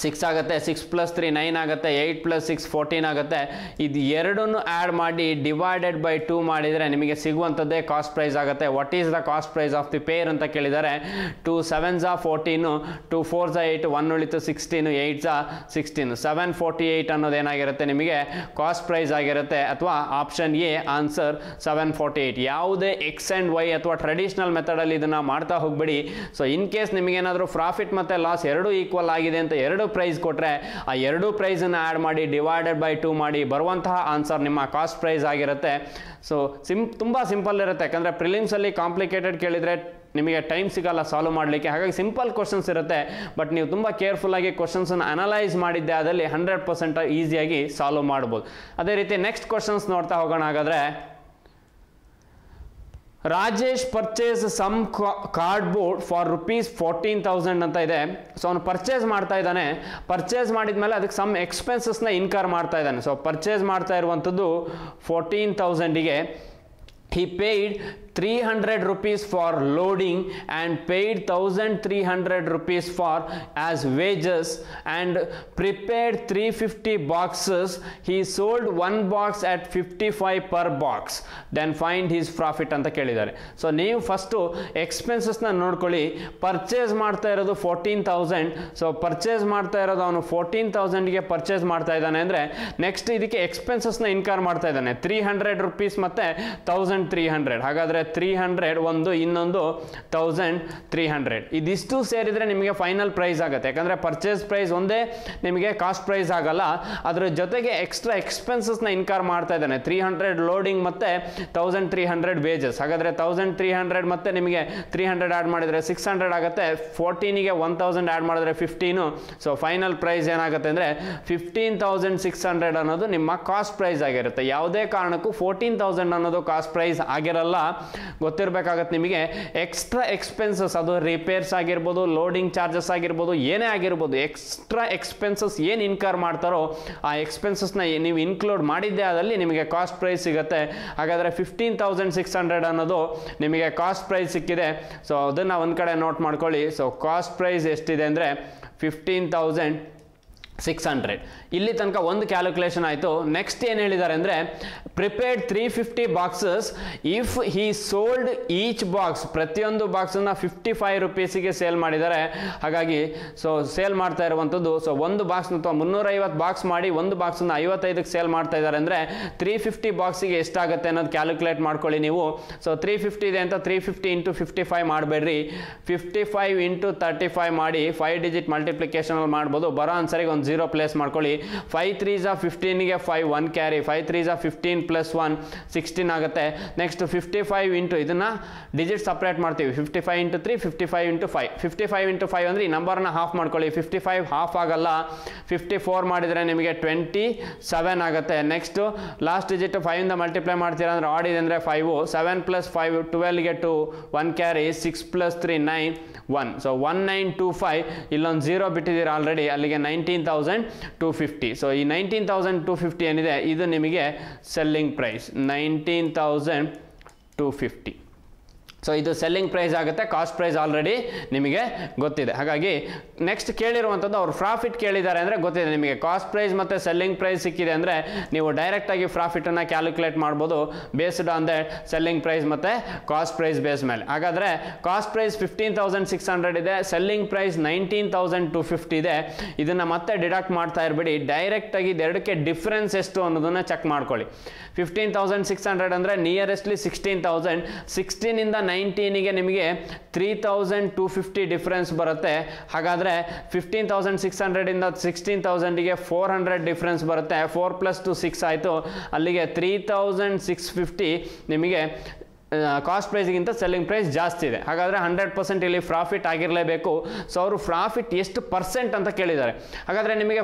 6 ಆಗುತ್ತೆ. 6 + 3 9 ಆಗುತ್ತೆ. 8 + 6 14 ಆಗುತ್ತೆ. ಇದು ಎರಡನ್ನು ಆ್ಯಡ್ ಮಾಡಿ ಡಿವೈಡೆಡ್ ಬೈ 2 ಮಾಡಿದರೆ ನಿಮಗೆ ಸಿಗುವಂಥದ್ದೇ ಕಾಸ್ಟ್ ಪ್ರೈಸ್ ಆಗುತ್ತೆ. What is the cost price of the pair ಅಂತ ಕೇಳಿದ್ದಾರೆ. 2 7s 14, 2 4s 8, 1 ಉಳಿತು 16, 8s 16, 748 ಅನ್ನೋದೇನಾಗಿರುತ್ತೆ ನಿಮಗೆ ಕಾಸ್ಟ್ ಪ್ರೈಸ್ ಆಗಿರುತ್ತೆ. ಅಥವಾ ಆಪ್ಷನ್ ಎ ಆನ್ಸರ್ 748. ಯಾವುದೇ ಎಕ್ಸ್ ಆ್ಯಂಡ್ ವೈ ಅಥವಾ ಟ್ರೆಡಿಷನಲ್ ಮೆಥಡಲ್ಲಿ ಇದನ್ನು ಮಾಡ್ತಾ ಹೋಗಬೇಡಿ. ಸೊ ಇನ್ ಕೇಸ್ ನಿಮಗೇನಾದರೂ ಪ್ರಾಫಿಟ್ ಮತ್ತು ಲಾಸ್ ಎರಡೂ ಈಕ್ವಲ್ ಆಗಿದೆ ಅಂತ ಎರಡು ಪ್ರೈಸ್ ಕೊಟ್ಟರೆ ಆ ಎರಡೂ ಪ್ರೈಸನ್ನು ಆ್ಯಡ್ ಮಾಡಿ ಡಿವೈಡೆಡ್ ಬೈ 2 ಮಾಡಿ ಬರುವಂತಹ ಆನ್ಸರ್ ನಿಮ್ಮ ಕಾಸ್ಟ್ ಪ್ರೈಸ್ ಆಗಿರುತ್ತೆ. ಸೊ ತುಂಬ ಸಿಂಪಲ್ ಇರುತ್ತೆ. ಯಾಕಂದರೆ ಪ್ರಿಲಿಮ್ಸಲ್ಲಿ ಕಾಂಪ್ಲಿಕೇಟೆಡ್ ಕೇಳಿದರೆ ನಿಮಗೆ ಟೈಮ್ ಸಿಗಲ್ಲ ಸಾಲ್ವ್ ಮಾಡಲಿಕ್ಕೆ. ಹಾಗಾಗಿ ಸಿಂಪಲ್ ಕ್ವಶನ್ಸ್ ಇರುತ್ತೆ. ಬಟ್ ನೀವು ತುಂಬ ಕೇರ್ಫುಲ್ಲಾಗಿ ಕ್ವಶನ್ಸನ್ನು ಅನಲೈಸ್ ಮಾಡಿದ್ದೆ ಅದರಲ್ಲಿ 100% ಈಸಿಯಾಗಿ ಸಾಲ್ವ್ ಮಾಡ್ಬೋದು. ಅದೇ ರೀತಿ ನೆಕ್ಸ್ಟ್ ಕ್ವಶನ್ಸ್ ನೋಡ್ತಾ ಹೋಗೋಣ. ಹಾಗಾದರೆ Rajesh purchase some cardboard for rupees 14,000 ಅಂತ ಇದೆ. ಸೊ ಅವನು ಪರ್ಚೇಸ್ ಮಾಡ್ತಾ ಇದ್ದಾನೆ. ಪರ್ಚೇಸ್ ಮಾಡಿದ್ಮೇಲೆ ಅದಕ್ಕೆ ಸಮ್ ಎಕ್ಸ್ಪೆನ್ಸಸ್ನ ಇನ್ಕರ್ ಮಾಡ್ತಾ ಇದ್ದಾನೆ. ಸೊ ಪರ್ಚೇಸ್ ಮಾಡ್ತಾ ಇರುವಂಥದ್ದು 14,000ಗೆ. he paid 300 rupees for loading and paid 1300 rupees for as wages and prepared 350 boxes. He sold one box at 55 per box. Then find his profit ಅಂತ ಕೇಳಿದ್ದಾರೆ. ಸೊ ನೀವು first ಎಕ್ಸ್ಪೆನ್ಸಸ್ನ ನೋಡ್ಕೊಳ್ಳಿ. Purchase ಮಾಡ್ತಾ ಇರೋದು 14,000. ಸೊ ಪರ್ಚೇಸ್ ಮಾಡ್ತಾ ಇರೋದು ಅವನು 14,000ಗೆ ಪರ್ಚೇಸ್ ಮಾಡ್ತಾ ಇದ್ದಾನೆ ಅಂದರೆ ನೆಕ್ಸ್ಟ್ ಇದಕ್ಕೆ ಎಕ್ಸ್ಪೆನ್ಸಸ್ನ ಇನ್ಕಾರ್ ಮಾಡ್ತಾ ಇದ್ದಾನೆ 300 rupees ಮತ್ತು 1300. ಹಾಗಾದರೆ 300 ಒಂದು, ಇನ್ನೊಂದು 1300. ಇದಿಷ್ಟು ಸೇರಿದರೆ ನಿಮಗೆ ಫೈನಲ್ ಪ್ರೈಸ್ ಆಗುತ್ತೆ. ಯಾಕಂದರೆ ಪರ್ಚೇಸ್ ಪ್ರೈಸ್ ಒಂದೇ ನಿಮಗೆ ಕಾಸ್ಟ್ ಪ್ರೈಸ್ ಆಗಲ್ಲ, ಅದರ ಜೊತೆಗೆ ಎಕ್ಸ್ಟ್ರಾ ಎಕ್ಸ್ಪೆನ್ಸಸ್ನ ಇನ್ಕಾರ್ ಮಾಡ್ತಾ ಇದ್ದಾನೆ. 300 ಲೋಡಿಂಗ್ ಮತ್ತು 1300 ವೇಜಸ್. ಹಾಗಾದರೆ 1300 ಮತ್ತೆ ನಿಮಗೆ 300 ಆ್ಯಡ್ ಮಾಡಿದರೆ 600 ಆಗುತ್ತೆ. 14ಗೆ 1000 ಆ್ಯಡ್ ಮಾಡಿದ್ರೆ 15. ಸೊ ಫೈನಲ್ ಪ್ರೈಸ್ ಏನಾಗುತ್ತೆ ಅಂದರೆ 15,600 ಅನ್ನೋದು ನಿಮ್ಮ ಕಾಸ್ಟ್ ಪ್ರೈಸ್ ಆಗಿರುತ್ತೆ. ಯಾವುದೇ ಕಾರಣಕ್ಕೂ 14,000 ಅನ್ನೋದು ಕಾಸ್ಟ್ ಪ್ರೈಸ್ ಆಗಿರಲ್ಲ. ಗೊತ್ತಿರಬೇಕಾಗತ್ತೆ ನಿಮಗೆ. ಎಕ್ಸ್ಟ್ರಾ ಎಕ್ಸ್ಪೆನ್ಸಸ್, ಅದು ರಿಪೇರ್ಸ್ ಆಗಿರ್ಬೋದು, ಲೋಡಿಂಗ್ ಚಾರ್ಜಸ್ ಆಗಿರ್ಬೋದು, ಏನೇ ಆಗಿರ್ಬೋದು, ಎಕ್ಸ್ಟ್ರಾ ಎಕ್ಸ್ಪೆನ್ಸಸ್ ಏನು ಇನ್ಕಾರ್ ಮಾಡ್ತಾರೋ ಆ ಎಕ್ಸ್ಪೆನ್ಸಸ್ನ ನೀವು ಇನ್ಕ್ಲೂಡ್ ಮಾಡಿದ್ದೇ ಆದಲ್ಲಿ ನಿಮಗೆ ಕಾಸ್ಟ್ ಪ್ರೈಸ್ ಸಿಗುತ್ತೆ. ಹಾಗಾದರೆ 15,600 ಅನ್ನೋದು ನಿಮಗೆ ಕಾಸ್ಟ್ ಪ್ರೈಸ್ ಸಿಕ್ಕಿದೆ. ಸೊ ಅದನ್ನು ಒಂದು ಕಡೆ ನೋಟ್ ಮಾಡ್ಕೊಳ್ಳಿ. ಸೊ ಕಾಸ್ಟ್ ಪ್ರೈಸ್ ಎಷ್ಟಿದೆ ಅಂದರೆ 15,600. ಇಲ್ಲಿ ತನಕ ಒಂದು ಕ್ಯಾಲ್ಕುಲೇಷನ್ ಆಯಿತು. ನೆಕ್ಸ್ಟ್ ಏನು ಹೇಳಿದ್ದಾರೆ ಅಂದರೆ prepared 350 boxes if he sold each box, ಪ್ರತಿಯೊಂದು ಬಾಕ್ಸನ್ನು 55 ರೂಪೀಸಿಗೆ ಸೇಲ್ ಮಾಡಿದ್ದಾರೆ. ಹಾಗಾಗಿ ಸೊ ಸೇಲ್ ಮಾಡ್ತಾ ಇರುವಂಥದ್ದು, ಸೊ ಒಂದು ಬಾಕ್ಸ್ ಅಥವಾ 350 ಬಾಕ್ಸ್ ಮಾಡಿ ಒಂದು ಬಾಕ್ಸನ್ನು 55ಕ್ಕೆ ಸೇಲ್ ಮಾಡ್ತಾ ಇದ್ದಾರೆ ಅಂದರೆ 350 ಬಾಕ್ಸಿಗೆ ಎಷ್ಟಾಗುತ್ತೆ ಅನ್ನೋದು ಕ್ಯಾಲ್ಕುಲೇಟ್ ಮಾಡ್ಕೊಳ್ಳಿ ನೀವು. ಸೊ 350 ಇದೆ ಅಂತ 350 ಇಂಟು 55 ಮಾಡಬೇಡ್ರಿ, 55 ಇಂಟು 35 ಮಾಡಿ 5 ಡಿಜಿಟ್ ಮಲ್ಟಿಪ್ಲಿಕೇಶನಲ್ಲಿ ಮಾಡ್ಬೋದು. ಬರೋ ಆನ್ಸರಿಗೆ ಒಂದು 0 ಪ್ಲೇಸ್ ಮಾಡ್ಕೊಳ್ಳಿ. 5 3s 15ಗೆ 5 1 ಕ್ಯಾರಿ, 5 3s 15 ಪ್ಲಸ್ 1 16 ಆಗುತ್ತೆ. ನೆಕ್ಸ್ಟ್ 55 ಇಂಟು ಇದನ್ನು ಡಿಜಿಟ್ ಸಪ್ರೇಟ್ ಮಾಡ್ತೀವಿ. 55 ಇಂಟು 3, 55 ಇಂಟು 5. 55 ಇಂಟು 5 ಅಂದರೆ ಈ ನಂಬರ್ನ ಹಾಫ್ ಮಾಡ್ಕೊಳ್ಳಿ. 55 ಹಾಫ್ ಆಗಲ್ಲ, 54 ಮಾಡಿದರೆ ನಿಮಗೆ 27 ಆಗುತ್ತೆ. ನೆಕ್ಸ್ಟು ಲಾಸ್ಟ್ ಡಿಜಿಟ್ 5ಇಂದ ಮಲ್ಟಿಪ್ಲೈ ಮಾಡ್ತೀರಾ ಅಂದರೆ ಆಡ್ ಇದೆ ಅಂದರೆ 5, 7 ಪ್ಲಸ್ 5 12ಗೆ 2 1 ಕ್ಯಾರಿ, 6 ಪ್ಲಸ್ 3 9 1. ಸೊ 1925 ಇಲ್ಲೊಂದು 0 ಬಿಟ್ಟಿದ್ದೀರಾ ಆಲ್ರೆಡಿ, ಅಲ್ಲಿಗೆ 19,250. ಸೊ ಈ 19,250 ಏನಿದೆ ಇದು ನಿಮಗೆ ಸೆಲ್ಲಿಂಗ್ ಪ್ರೈಸ್ 19,250. ಸೊ ಇದು ಸೆಲ್ಲಿಂಗ್ ಪ್ರೈಸ್ ಆಗುತ್ತೆ. ಕಾಸ್ಟ್ ಪ್ರೈಸ್ ಆಲ್ರೆಡಿ ನಿಮಗೆ ಗೊತ್ತಿದೆ. ಹಾಗಾಗಿ ನೆಕ್ಸ್ಟ್ ಕೇಳಿರುವಂಥದ್ದು ಅವ್ರು ಪ್ರಾಫಿಟ್ ಕೇಳಿದ್ದಾರೆ ಅಂದರೆ ಗೊತ್ತಿದೆ ನಿಮಗೆ. ಕಾಸ್ಟ್ ಪ್ರೈಸ್ ಮತ್ತು ಸೆಲ್ಲಿಂಗ್ ಪ್ರೈಸ್ ಸಿಕ್ಕಿದೆ ಅಂದರೆ ನೀವು ಡೈರೆಕ್ಟಾಗಿ ಪ್ರಾಫಿಟನ್ನು ಕ್ಯಾಲ್ಕುಲೇಟ್ ಮಾಡ್ಬೋದು based on that selling price ಮತ್ತು ಕಾಸ್ಟ್ ಪ್ರೈಸ್ ಬೇಸ್ ಮೇಲೆ. ಹಾಗಾದರೆ ಕಾಸ್ಟ್ ಪ್ರೈಸ್ 15,600 ಇದೆ, ಸೆಲ್ಲಿಂಗ್ ಪ್ರೈಸ್ 19,250 ಇದೆ. ಇದನ್ನು ಮತ್ತೆ ಡಿಡಕ್ಟ್ ಮಾಡ್ತಾ ಇರಬೇಡಿ, ಡೈರೆಕ್ಟಾಗಿ ಇದೆರಡಕ್ಕೆ ಡಿಫ್ರೆನ್ಸ್ ಎಷ್ಟು ಅನ್ನೋದನ್ನು ಚೆಕ್ ಮಾಡ್ಕೊಳ್ಳಿ. 15,600 ಅಂದರೆ ನಿಯರೆಸ್ಟ್ಲಿ 16,000. 16ಇಂದ 19ಗೆ ನಿಮಗೆ 3,250 ಡಿಫ್ರೆನ್ಸ್ ಬರುತ್ತೆ. ಹಾಗಾದರೆ 15,600ಇಂದ 16,000ಗೆ 400 ಡಿಫ್ರೆನ್ಸ್ ಬರುತ್ತೆ. 4 + 2 6 ಆಯಿತು. ಅಲ್ಲಿಗೆ 3,650 ನಿಮಗೆ ಕಾಸ್ಟ್ ಪ್ರೈಸ್ಗಿಂತ ಸೆಲ್ಲಿಂಗ್ ಪ್ರೈಸ್ ಜಾಸ್ತಿ ಇದೆ. ಹಾಗಾದರೆ 100% ಇಲ್ಲಿ ಪ್ರಾಫಿಟ್ ಆಗಿರಲೇಬೇಕು. ಸೊ ಅವರು ಪ್ರಾಫಿಟ್ ಎಷ್ಟು ಪರ್ಸೆಂಟ್ ಅಂತ ಕೇಳಿದ್ದಾರೆ. ಹಾಗಾದರೆ ನಿಮಗೆ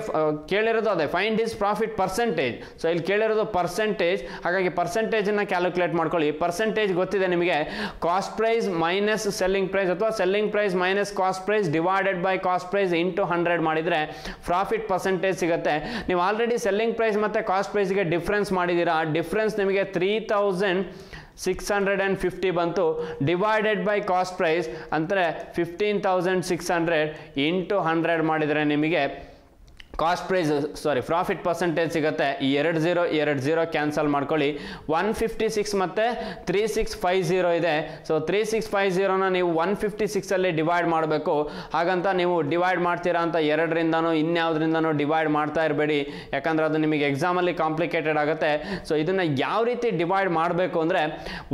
ಕೇಳಿರೋದು ಅದೇ, find his profit percentage. So ಇಲ್ಲಿ ಕೇಳಿರೋದು ಪರ್ಸೆಂಟೇಜ್. ಹಾಗಾಗಿ ಪರ್ಸೆಂಟೇಜನ್ನು ಕ್ಯಾಲ್ಕುಲೇಟ್ ಮಾಡ್ಕೊಳ್ಳಿ. ಪರ್ಸೆಂಟೇಜ್ ಗೊತ್ತಿದೆ ನಿಮಗೆ, cost price minus selling price ಅಥವಾ selling price minus cost price divided by cost price into 100 ಮಾಡಿದರೆ ಪ್ರಾಫಿಟ್ ಪರ್ಸೆಂಟೇಜ್ ಸಿಗುತ್ತೆ. ನೀವು ಆಲ್ರೆಡಿ ಸೆಲ್ಲಿಂಗ್ ಪ್ರೈಸ್ ಮತ್ತು ಕಾಸ್ಟ್ ಪ್ರೈಸ್ಗೆ ಡಿಫ್ರೆನ್ಸ್ ಮಾಡಿದ್ದೀರಾ. ಡಿಫ್ರೆನ್ಸ್ ನಿಮಗೆ 3,650 ಬಂತು. ಡಿವೈಡೆಡ್ ಬೈ ಕಾಸ್ಟ್ ಪ್ರೈಸ್ ಅಂದರೆ 15,600 ಇಂಟು 100 ಮಾಡಿದರೆ ನಿಮಗೆ ಕಾಸ್ಟ್ ಪ್ರೈಸ್ ಪ್ರಾಫಿಟ್ ಪರ್ಸೆಂಟೇಜ್ ಸಿಗುತ್ತೆ. ಈ 20 ಕ್ಯಾನ್ಸಲ್ ಮಾಡ್ಕೊಳ್ಳಿ. 156 ಮತ್ತು 3650 ಇದೆ. ಸೊ 3650ನ ನೀವು 156ಅಲ್ಲಿ ಡಿವೈಡ್ ಮಾಡಬೇಕು. ಹಾಗಂತ ನೀವು ಡಿವೈಡ್ ಮಾಡ್ತೀರಾ ಅಂತ 2ರಿಂದನೂ ಇನ್ಯಾವುದರಿಂದನೂ ಡಿವೈಡ್ ಮಾಡ್ತಾ ಇರಬೇಡಿ, ಯಾಕಂದರೆ ಅದು ನಿಮಗೆ ಎಕ್ಸಾಮಲ್ಲಿ ಕಾಂಪ್ಲಿಕೇಟೆಡ್ ಆಗುತ್ತೆ. ಸೊ ಇದನ್ನು ಯಾವ ರೀತಿ ಡಿವೈಡ್ ಮಾಡಬೇಕು ಅಂದರೆ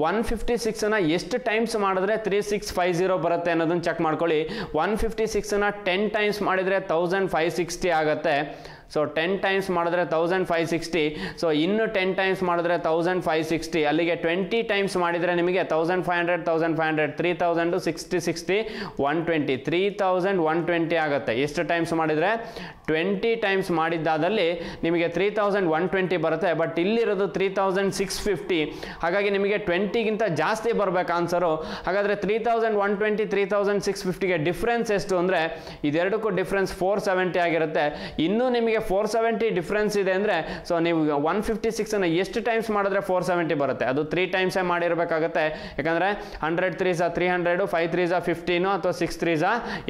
156ನ ಎಷ್ಟು ಟೈಮ್ಸ್ ಮಾಡಿದ್ರೆ 3650 ಬರುತ್ತೆ ಅನ್ನೋದನ್ನು ಚೆಕ್ ಮಾಡ್ಕೊಳ್ಳಿ. 156ನ 10 ಟೈಮ್ಸ್ ಮಾಡಿದರೆ 1560 ಆಗುತ್ತೆ. ಸೊ 10 ಟೈಮ್ಸ್ ಮಾಡಿದ್ರೆ 1560. ಸೊ ಇನ್ನು 10 ಟೈಮ್ಸ್ ಮಾಡಿದ್ರೆ 1560. ಅಲ್ಲಿಗೆ 20 ಟೈಮ್ಸ್ ಮಾಡಿದರೆ ನಿಮಗೆ 1500 3000 60 60 120 3120 ಆಗುತ್ತೆ. ಎಷ್ಟು ಟೈಮ್ಸ್ ಮಾಡಿದರೆ 20 ಟೈಮ್ಸ್ ಮಾಡಿದ್ದಾದಲ್ಲಿ ನಿಮಗೆ 3120 ಬರುತ್ತೆ. ಬಟ್ ಇಲ್ಲಿರೋದು 3650. ಹಾಗಾಗಿ ನಿಮಗೆ 20ಗಿಂತ ಜಾಸ್ತಿ ಬರಬೇಕು ಆನ್ಸರು. ಹಾಗಾದರೆ 3120 3650ಗೆ ಡಿಫ್ರೆನ್ಸ್ ಎಷ್ಟು ಅಂದರೆ ಇದೆರಡಕ್ಕೂ ಡಿಫ್ರೆನ್ಸ್ 470 ಆಗಿರುತ್ತೆ. ಇನ್ನೂ ನಿಮಗೆ ನಿಮಗೆ 470 ಡಿಫ್ರೆನ್ಸ್ ಇದೆ ಅಂದರೆ ಸೊ ನೀವು 156 ಎಷ್ಟು ಟೈಮ್ಸ್ ಮಾಡಿದ್ರೆ 470 ಬರುತ್ತೆ, ಅದು 3 ಟೈಮ್ಸೇ ಮಾಡಿರಬೇಕಾಗುತ್ತೆ. ಯಾಕಂದರೆ 100 3s 300, 5 3s 15 ಅಥವಾ 6 3s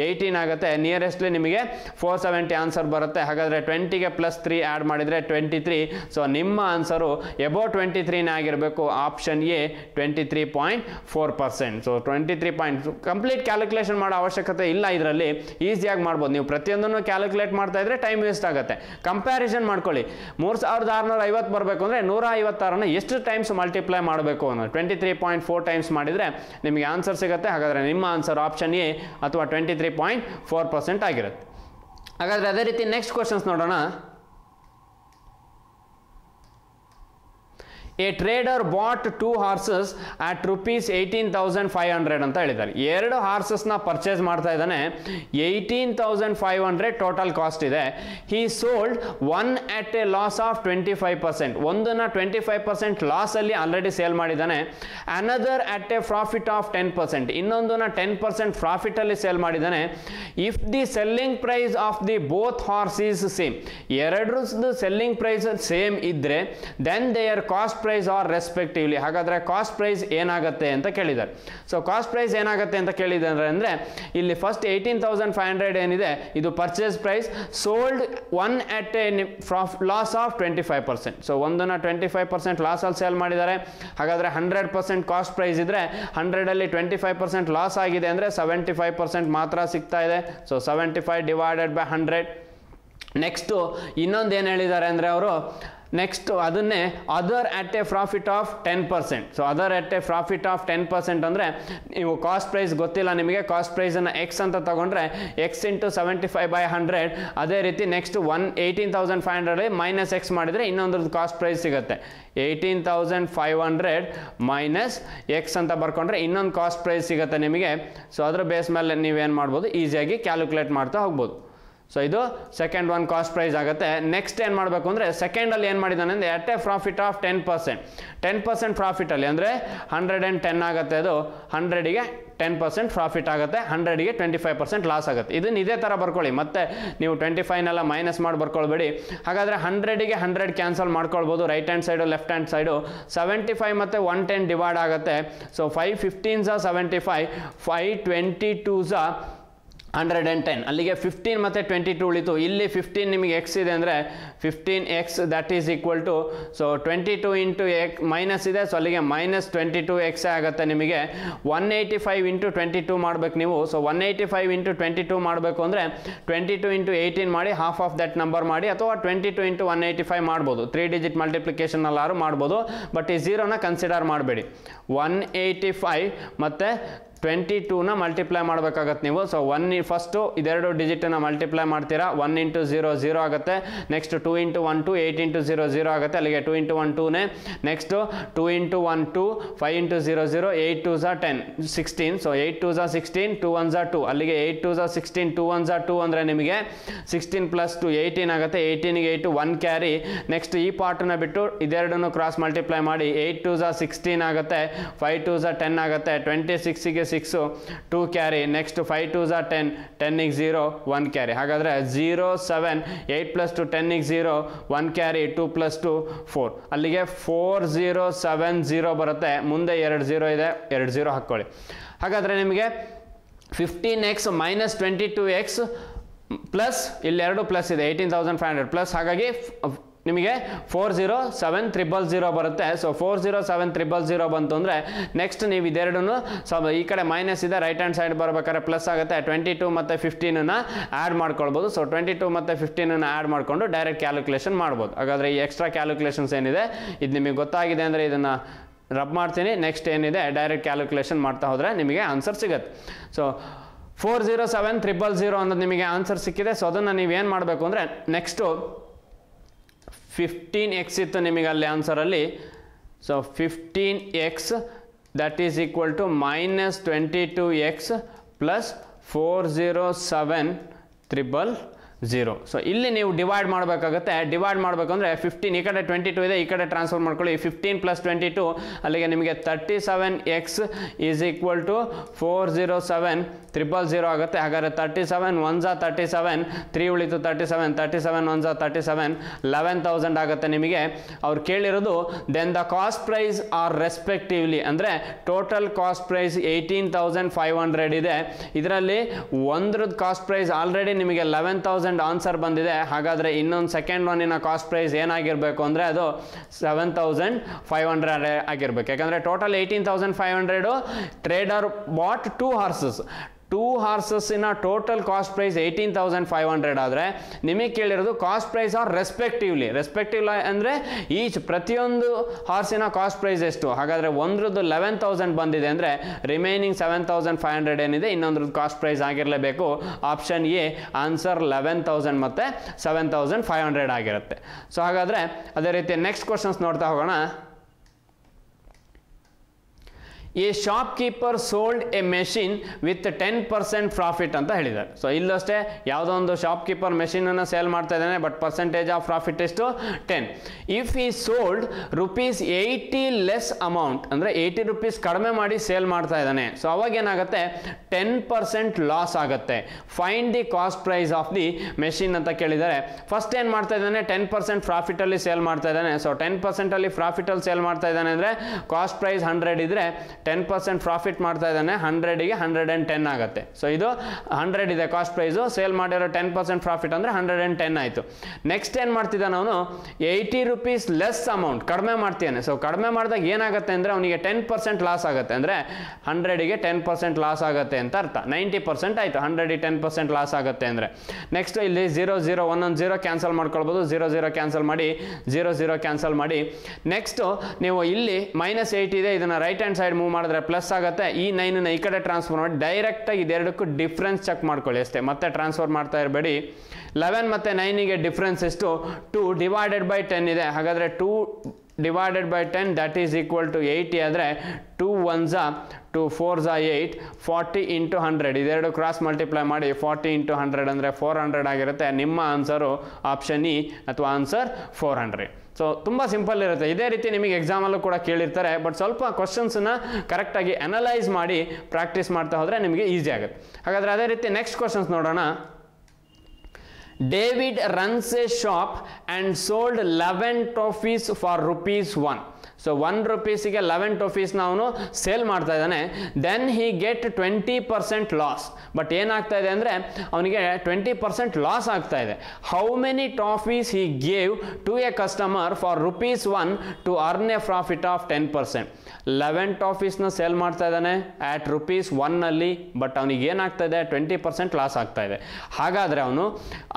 18 ಆಗುತ್ತೆ. ನಿಯರೆಸ್ಟ್ಲಿ ನಿಮಗೆ 470 ಆನ್ಸರ್ ಬರುತ್ತೆ. ಹಾಗಾದರೆ 20ಗೆ +3 ಆ್ಯಡ್ ಮಾಡಿದರೆ 23. ಸೊ ನಿಮ್ಮ ಆನ್ಸರು ಎಬೋ 23ನೇ ಆಗಿರಬೇಕು. Option A 23.4%. So 23 complete calculation ಮಾಡೋ ಅವಶ್ಯಕತೆ ಇಲ್ಲ, ಇದರಲ್ಲಿ ಈಸಿಯಾಗಿ ಮಾಡ್ಬೋದು. ನೀವು ಪ್ರತಿಯೊಂದನ್ನು ಕ್ಯಾಲ್ಕುಲೇಟ್ ಮಾಡ್ತಾ ಇದ್ರೆ ಟೈಮ್ ವೇಸ್ಟ್ ಆಗುತ್ತೆ. ಕಂಪ್ಯಾರಿಸನ್ ಮಾಡ್ಕೊಳ್ಳಿ, 3650 ಬರಬೇಕು ಅಂದರೆ 156 ಎಷ್ಟು ಟೈಮ್ಸ್ ಮಲ್ಟಿಪ್ಲೈ ಮಾಡಬೇಕು ಅನ್ನೋದು 23.4 ಟೈಮ್ಸ್ ಮಾಡಿದರೆ ನಿಮಗೆ ಆನ್ಸರ್ ಸಿಗುತ್ತೆ. ಹಾಗಾದರೆ ನಿಮ್ಮ ಆನ್ಸರ್ ಆಪ್ಷನ್ ಎ ಅಥವಾ 23.4% ಆಗಿರುತ್ತೆ. ಹಾಗಾದರೆ ಅದೇ ರೀತಿ ನೆಕ್ಸ್ಟ್ ಕ್ವಶನ್ಸ್ ನೋಡೋಣ. A trader bought 2 horses at ₹18,500 ಅಂತ ಹೇಳಿದ್ದಾರೆ. 2 ಹಾರ್ಸಸ್ನ ಪರ್ಚೇಸ್ ಮಾಡ್ತಾ ಇದ್ದಾನೆ, 18,500 ಟೋಟಲ್ ಕಾಸ್ಟ್ ಇದೆ. He sold one at a loss of 25%. ಒಂದನ್ನು 25% ಲಾಸಲ್ಲಿ ಆಲ್ರೆಡಿ ಸೇಲ್ ಮಾಡಿದ್ದಾನೆ. Another at a profit of 10%. ಇನ್ನೊಂದನ್ನು 10% ಪ್ರಾಫಿಟಲ್ಲಿ ಸೇಲ್ ಮಾಡಿದ್ದಾನೆ. If the selling price of the both horse is same, ಎರಡರದ್ದು ಸೆಲ್ಲಿಂಗ್ ಪ್ರೈಸ್ ಸೇಮ್ ಇದ್ದರೆ then their cost price are respectively. ಹಾಗಾದರೆ cost price ಏನಾಗುತ್ತೆ ಅಂತ ಕೇಳಿದ್ದಾರೆ. ಸೊ ಕಾಸ್ಟ್ ಪ್ರೈಸ್ ಏನಾಗುತ್ತೆ ಅಂತ ಕೇಳಿದ್ದಾರೆ ಅಂದರೆ ಇಲ್ಲಿ ಫಸ್ಟ್ 18,500 ಏನಿದೆ ಇದು purchase price, sold one at a loss of 25%. So ಒಂದನ್ನು 25% ಲಾಸಲ್ಲಿ ಸೇಲ್ ಮಾಡಿದ್ದಾರೆ. ಹಾಗಾದರೆ 100% ಕಾಸ್ಟ್ ಪ್ರೈಸ್ ಇದ್ದರೆ 100ಅಲ್ಲಿ 25% ಲಾಸ್ ಆಗಿದೆ ಅಂದರೆ 75% ಮಾತ್ರ ಸಿಗ್ತಾ ಇದೆ. So 75 divided by 100. ನೆಕ್ಸ್ಟು ಇನ್ನೊಂದು ಏನು ಹೇಳಿದ್ದಾರೆ ಅಂದರೆ ಅವರು ನೆಕ್ಸ್ಟ್ ಅದನ್ನೇ other at a profit of 10%. So other at a profit of 10% ಅಂದರೆ ನೀವು ಕಾಸ್ಟ್ ಪ್ರೈಸ್ ಗೊತ್ತಿಲ್ಲ ನಿಮಗೆ, ಕಾಸ್ಟ್ ಪ್ರೈಸನ್ನು ಎಕ್ಸ್ ಅಂತ ತಗೊಂಡ್ರೆ ಎಕ್ಸ್ ಇಂಟು 75/100. ಅದೇ ರೀತಿ ನೆಕ್ಸ್ಟ್ 18,500 ಮೈನಸ್ ಎಕ್ಸ್ ಮಾಡಿದರೆ ಇನ್ನೊಂದ್ರದ್ದು ಕಾಸ್ಟ್ ಪ್ರೈಸ್ ಸಿಗುತ್ತೆ. 18,500 ಮೈನಸ್ ಎಕ್ಸ್ ಅಂತ ಬರ್ಕೊಂಡ್ರೆ ಇನ್ನೊಂದು ಕಾಸ್ಟ್ ಪ್ರೈಸ್ ಸಿಗುತ್ತೆ ನಿಮಗೆ. ಸೊ ಅದರ ಬೇಸ್ ಮೇಲೆ ನೀವೇನು ಮಾಡ್ಬೋದು, ಈಸಿಯಾಗಿ ಕ್ಯಾಲ್ಕುಲೇಟ್ ಮಾಡ್ತಾ ಹೋಗ್ಬೋದು. ಸೊ ಇದು ಸೆಕೆಂಡ್ ಒನ್ ಕಾಸ್ಟ್ ಪ್ರೈಸ್ ಆಗುತ್ತೆ. ನೆಕ್ಸ್ಟ್ ಏನು ಮಾಡಬೇಕು ಅಂದರೆ ಸೆಕೆಂಡಲ್ಲಿ ಏನು ಮಾಡಿದ್ದಾನೆ ಅಂದರೆ ಅಟ್ ಎ ಪ್ರಾಫಿಟ್ ಆಫ್ 10%. 10% ಪ್ರಾಫಿಟಲ್ಲಿ ಅಂದರೆ 110 ಆಗುತ್ತೆ. ಅದು 100ಗೆ 10% ಪ್ರಾಫಿಟ್ ಆಗುತ್ತೆ, 100ಗೆ 25% ಲಾಸ್ ಆಗುತ್ತೆ. ಇದನ್ನು ಇದೇ ಥರ ಬರ್ಕೊಳ್ಳಿ, ಮತ್ತೆ ನೀವು 25ನೆಲ್ಲ ಮೈನಸ್ ಮಾಡಿ ಬರ್ಕೊಳ್ಬೇಡಿ. ಹಾಗಾದರೆ 100ಗೆ 100 ಕ್ಯಾನ್ಸಲ್ ಮಾಡ್ಕೊಳ್ಬೋದು, right hand side left hand side. 75 ಮತ್ತು 110 ಡಿವೈಡ್ ಆಗುತ್ತೆ. So 5 15s 75, 5 22s 110. ಅಲ್ಲಿಗೆ 15 ಮತ್ತು 22 ಉಳಿತು. ಇಲ್ಲಿ 15 ನಿಮಗೆ ಎಕ್ಸ್ ಇದೆ ಅಂದರೆ 15x that is equal to so 22 into x minus ಇದೆ. ಸೊ ಅಲ್ಲಿಗೆ -22x ಆಗುತ್ತೆ ನಿಮಗೆ. 185 ಇಂಟು 22 ಮಾಡಬೇಕು ನೀವು. ಸೊ 185 ಇಂಟು 22 ಮಾಡಬೇಕು ಅಂದರೆ 22 ಇಂಟು 18 ಮಾಡಿ ಹಾಫ್ ಆಫ್ ದಟ್ ನಂಬರ್ ಮಾಡಿ, ಅಥವಾ 22 ಇಂಟು 185 ಮಾಡ್ಬೋದು. 3 ಡಿಜಿಟ್ ಮಲ್ಟಿಪ್ಲಿಕೇಶನಲ್ಲಾರು ಮಾಡ್ಬೋದು, ಬಟ್ ಈ 0ನ ಕನ್ಸಿಡರ್ ಮಾಡಬೇಡಿ. 185 ಮತ್ತು 22ನ ಮಲ್ಟಿಪ್ಲೈ ಮಾಡಬೇಕಾಗತ್ತೆ ನೀವು. ಸೊ ಫಸ್ಟು ಇದೆರಡು ಡಿಜಿಟನ್ನು ಮಲ್ಟಿಪ್ಲೈ ಮಾಡ್ತೀರಾ. 1 ಇಂಟು 0 0 ಆಗುತ್ತೆ. ನೆಕ್ಸ್ಟ್ 2 ಇಂಟು 1 2, 8 ಇಂಟು 0 0 ಆಗುತ್ತೆ. ಅಲ್ಲಿಗೆ 2 ಇಂಟು 1 2ನೇ. Next 2 into 1 2, 5 into 0 0, 8 2s 10, 16. So 8 2s 16, 2 1s 2. ಅಲ್ಲಿಗೆ 8 2s 16, 2 1s 2 ಅಂದರೆ ನಿಮಗೆ 16 + 2 18 ಆಗುತ್ತೆ. 18ಗೆ 8 1 ಕ್ಯಾರಿ. ನೆಕ್ಸ್ಟ್ ಈ ಪಾರ್ಟನ್ನು ಬಿಟ್ಟು ಇದೆರಡನ್ನು ಕ್ರಾಸ್ ಮಲ್ಟಿಪ್ಲೈ ಮಾಡಿ 8 2s 16 ಆಗುತ್ತೆ, 5 2s 10 ಆಗುತ್ತೆ. 26ಗೆ 6 2 ಕ್ಯಾರಿ. Next 5 2s 10, 10ಗೆ 0 1 carry. ಹಾಗಾದರೆ 0 7, 8 + 2 10ಗೆ 0 1 ಕ್ಯಾರಿ, 2 + 2 4. ಅಲ್ಲಿಗೆ 4070 ಬರುತ್ತೆ. ಮುಂದೆ 2 0 ಇದೆ, 2 0 ಹಾಕ್ಕೊಳ್ಳಿ. ಹಾಗಾದರೆ ನಿಮಗೆ 15x ಮೈನಸ್ 22x ಪ್ಲಸ್ ಇಲ್ಲಿ 2 ಪ್ಲಸ್ ಇದೆ 18,500 ಪ್ಲಸ್, ಹಾಗಾಗಿ ನಿಮಗೆ 407000 ಬರುತ್ತೆ. ಸೊ 407000 ಬಂತು ಅಂದರೆ ನೆಕ್ಸ್ಟ್ ನೀವು ಇದೆರಡನ್ನು ಈ ಕಡೆ ಮೈನಸ್ ಇದೆ, ರೈಟ್ ಹ್ಯಾಂಡ್ ಸೈಡ್ ಬರಬೇಕಾದ್ರೆ ಪ್ಲಸ್ ಆಗುತ್ತೆ. 22 ಮತ್ತು 15ನ ಆ್ಯಡ್ ಮಾಡ್ಕೊಳ್ಬೋದು. ಸೊ 22 ಮತ್ತು 15ನ ಆ್ಯಡ್ ಮಾಡಿಕೊಂಡು ಡೈರೆಕ್ಟ್ ಕ್ಯಾಲ್ಕುಲೇಷನ್ ಮಾಡ್ಬೋದು. ಹಾಗಾದರೆ ಈ ಎಕ್ಸ್ಟ್ರಾ ಕ್ಯಾಲ್ಕುಲೇಷನ್ಸ್ ಏನಿದೆ ಇದು ನಿಮಗೆ ಗೊತ್ತಾಗಿದೆ ಅಂದರೆ ಇದನ್ನು ರಬ್ ಮಾಡ್ತೀನಿ. ನೆಕ್ಸ್ಟ್ ಏನಿದೆ ಡೈರೆಕ್ಟ್ ಕ್ಯಾಲ್ಕುಲೇಷನ್ ಮಾಡ್ತಾ ಹೋದರೆ ನಿಮಗೆ ಆನ್ಸರ್ ಸಿಗುತ್ತೆ. ಸೊ 407000 ಅನ್ನೋದು ನಿಮಗೆ ಆನ್ಸರ್ ಸಿಕ್ಕಿದೆ. ಸೊ ಅದನ್ನು ನೀವೇನು ಮಾಡಬೇಕು ಅಂದರೆ ನೆಕ್ಸ್ಟು 15x ಇತ್ತು ನಿಮಗೆ ಅಲ್ಲಿ ಆನ್ಸರಲ್ಲಿ. So 15x that is equal to -22x plus 407000 0. So ಇಲ್ಲಿ ನೀವು ಡಿವೈಡ್ ಮಾಡಬೇಕಾಗುತ್ತೆ. ಡಿವೈಡ್ ಮಾಡಬೇಕು ಅಂದರೆ 15 ಈ ಕಡೆ 22 ಇದೆ, ಈ ಕಡೆ ಟ್ರಾನ್ಸ್ಫರ್ ಮಾಡ್ಕೊಳ್ಳಿ. 15 + 22 ಅಲ್ಲಿಗೆ ನಿಮಗೆ 37x ಈಸ್ ಈಕ್ವಲ್ ಟು 407,000 ಆಗುತ್ತೆ. ಹಾಗಾದರೆ 37 1 × 37 3 ಉಳಿತು 37 37 1 × 37 11,000 ಆಗುತ್ತೆ ನಿಮಗೆ. ಅವ್ರು ಕೇಳಿರೋದು then the cost price are respectively ಅಂದರೆ ಟೋಟಲ್ ಕಾಸ್ಟ್ ಪ್ರೈಸ್ 18,500 ಇದೆ. ಇದರಲ್ಲಿ ಒಂದ್ರದ್ದು ಕಾಸ್ಟ್ ಪ್ರೈಸ್ ಆಲ್ರೆಡಿ ನಿಮಗೆ 11,000 ಆನ್ಸರ್ ಬಂದಿದೆ. ಹಾಗಾದರೆ ಇನ್ನೊಂದು ಸೆಕೆಂಡ್ ಒನ್ನಿನ ಕಾಸ್ಟ್ ಪ್ರೈಸ್ ಏನಾಗಿರಬೇಕು ಅಂದರೆ ಅದು 7,500 ಆಗಿರಬೇಕು. ಯಾಕಂದರೆ ಟೋಟಲ್ 18,500 ಟ್ರೇಡರ್ ಬಾಟ್ 2 ಹಾರ್ಸಸ್. 2 ಹಾರ್ಸಸ್ಸಿನ ಟೋಟಲ್ ಕಾಸ್ಟ್ ಪ್ರೈಸ್ 18,500 ಆದರೆ ನಿಮಗೆ ಕೇಳಿರೋದು ಕಾಸ್ಟ್ ಪ್ರೈಸ್ ಆರ್ ರೆಸ್ಪೆಕ್ಟಿವ್ಲಿ ಅಂದರೆ ಈಚ್ ಪ್ರತಿಯೊಂದು ಹಾರ್ಸಿನ ಕಾಸ್ಟ್ ಪ್ರೈಸ್ ಎಷ್ಟು. ಹಾಗಾದರೆ ಒಂದ್ರದ್ದು 11,000 ಬಂದಿದೆ ಅಂದರೆ ರಿಮೈನಿಂಗ್ 7,500 ಏನಿದೆ ಇನ್ನೊಂದ್ರದ್ದು ಕಾಸ್ಟ್ ಪ್ರೈಸ್ ಆಗಿರಲೇಬೇಕು. ಆಪ್ಷನ್ ಎ ಆನ್ಸರ್ 11,000 ಮತ್ತು 7,500 ಆಗಿರುತ್ತೆ. ಸೊ ಹಾಗಾದರೆ ಅದೇ ರೀತಿ ನೆಕ್ಸ್ಟ್ ಕ್ವಶನ್ಸ್ ನೋಡ್ತಾ ಹೋಗೋಣ. A shop keeper sold A machine with 10% profit ಅಂತ ಹೇಳಿದ್ದಾರೆ. ಸೊ ಇಲ್ಲಷ್ಟೇ ಯಾವುದೋ ಒಂದು ಶಾಪ್ ಕೀಪರ್ ಮೆಷಿನನ್ನು ಸೇಲ್ ಮಾಡ್ತಾ ಇದ್ದಾನೆ, ಬಟ್ ಪರ್ಸೆಂಟೇಜ್ ಆಫ್ ಪ್ರಾಫಿಟ್ ಎಷ್ಟು 10. ಇಫ್ ಈ ಸೋಲ್ಡ್ ₹80 ಲೆಸ್ ಅಮೌಂಟ್ ಅಂದರೆ 80 ರೂಪೀಸ್ ಕಡಿಮೆ ಮಾಡಿ ಸೇಲ್ ಮಾಡ್ತಾ ಇದ್ದಾನೆ. ಸೊ ಅವಾಗ ಏನಾಗುತ್ತೆ 10% ಲಾಸ್ ಆಗುತ್ತೆ. Find the cost price of the machine ಅಂತ ಕೇಳಿದ್ದಾರೆ. ಫಸ್ಟ್ ಏನು ಮಾಡ್ತಾ ಇದ್ದಾನೆ 10% ಪ್ರಾಫಿಟಲ್ಲಿ ಸೇಲ್ ಮಾಡ್ತಾ ಇದ್ದಾನೆ. ಸೊ 10% ಪ್ರಾಫಿಟಲ್ಲಿ ಸೇಲ್ ಮಾಡ್ತಾ ಇದ್ದಾನೆ ಅಂದರೆ ಕಾಸ್ಟ್ ಪ್ರೈಸ್ 100 ಇದ್ದರೆ 10% ಪ್ರಾಫಿಟ್ ಮಾಡ್ತಾ ಇದ್ದಾನೆ. 100ಗೆ 110 ಆಗುತ್ತೆ. ಸೊ ಇದು 100 ಇದೆ ಕಾಸ್ಟ್ ಪ್ರೈಸು, ಸೇಲ್ ಮಾಡಿರೋ 10% ಪ್ರಾಫಿಟ್ ಅಂದರೆ 110 ಆಯಿತು. ನೆಕ್ಸ್ಟ್ ಏನು ಮಾಡ್ತಿದ್ದಾನೆ ಅವನು 80 ರೂಪೀಸ್ ಲೆಸ್ ಅಮೌಂಟ್ ಕಡಿಮೆ ಮಾಡ್ತಾನೆ. ಸೊ ಕಡಿಮೆ ಮಾಡಿದಾಗ ಏನಾಗುತ್ತೆ ಅಂದರೆ ಅವನಿಗೆ 10% ಲಾಸ್ ಆಗುತ್ತೆ. ಅಂದರೆ 100ಗೆ 10% ಲಾಸ್ ಆಗುತ್ತೆ ಅಂತ ಅರ್ಥ. 90% ಆಯಿತು, 100ಗೆ 10% ಲಾಸ್ ಆಗುತ್ತೆ ಅಂದರೆ. ನೆಕ್ಸ್ಟ್ ಇಲ್ಲಿ 0 0 ಒಂದೊಂದು 0 ಕ್ಯಾನ್ಸಲ್ ಮಾಡ್ಕೊಳ್ಬೋದು. 0 0 ಕ್ಯಾನ್ಸಲ್ ಮಾಡಿ 0 0 ಕ್ಯಾನ್ಸಲ್ ಮಾಡಿ. ನೆಕ್ಸ್ಟು ನೀವು ಇಲ್ಲಿ -8 ಇದೆ, ಇದನ್ನು ರೈಟ್ ಹ್ಯಾಂಡ್ ಸೈಡ್ ಮೂವ್ ಮಾಡಿದ್ರೆ ಪ್ಲಸ್ ಆಗುತ್ತೆ. ಈ 9ನ ಈ ಕಡೆ ಟ್ರಾನ್ಸ್ಫರ್ ಮಾಡಿ ಡೈರೆಕ್ಟಾಗಿ ಇದೆರಡಕ್ಕೂ ಡಿಫ್ರೆನ್ಸ್ ಚೆಕ್ ಮಾಡ್ಕೊಳ್ಳಿ ಅಷ್ಟೇ, ಮತ್ತೆ ಟ್ರಾನ್ಸ್ಫರ್ ಮಾಡ್ತಾ ಇರಬೇಡಿ. 11 ಮತ್ತು 9ಗೆ ಡಿಫ್ರೆನ್ಸ್ ಎಷ್ಟು 2 / 10 ಇದೆ. ಹಾಗಾದರೆ 2 / 10 ದಟ್ ಈಸ್ ಈಕ್ವಲ್ ಟು 80 ಆದರೆ 2 1s 2 4s 8 40 × 100 ಇದೆರಡು ಕ್ರಾಸ್ ಮಲ್ಟಿಪ್ಲೈ ಮಾಡಿ 40 × 100 ಅಂದರೆ 400 ಆಗಿರುತ್ತೆ. ನಿಮ್ಮ ಆನ್ಸರು ಆಪ್ಷನ್ ಇ ಅಥವಾ ಆನ್ಸರ್ 400. ಸೊ ತುಂಬ ಸಿಂಪಲ್ ಇರುತ್ತೆ. ಇದೇ ರೀತಿ ನಿಮಗೆ ಎಕ್ಸಾಮಲ್ಲೂ ಕೂಡ ಕೇಳಿರ್ತಾರೆ, ಬಟ್ ಸ್ವಲ್ಪ ಕ್ವಶನ್ಸನ್ನ ಕರೆಕ್ಟಾಗಿ ಅನಲೈಸ್ ಮಾಡಿ ಪ್ರಾಕ್ಟೀಸ್ ಮಾಡ್ತಾ ಹೋದರೆ ನಿಮಗೆ ಈಸಿ ಆಗುತ್ತೆ. ಹಾಗಾದರೆ ಅದೇ ರೀತಿ ನೆಕ್ಸ್ಟ್ ಕ್ವಶನ್ಸ್ ನೋಡೋಣ. David runs a shop and sold 11 toffees for ₹1. So 1 ರೂಪೀಸಿಗೆ 11 ಟೋಫೀಸ್ನ ಅವನು ಸೇಲ್ ಮಾಡ್ತಾ ಇದ್ದಾನೆ. Then he get 20% loss. But ಏನಾಗ್ತಾ ಇದೆ ಅಂದರೆ ಅವನಿಗೆ 20% ಲಾಸ್ ಆಗ್ತಾ ಇದೆ. How many toffees he gave to a customer for ₹1 to earn a profit of 10%. 11 ಟಾಫೀಸ್ನ ಸೇಲ್ ಮಾಡ್ತಾ ಇದ್ದಾನೆ ಆ್ಯಟ್ ₹1ನಲ್ಲಿ, ಬಟ್ ಅವನಿಗೆ ಏನಾಗ್ತಾ ಇದೆ 20% ಲಾಸ್ ಆಗ್ತಾ ಇದೆ. ಹಾಗಾದರೆ ಅವನು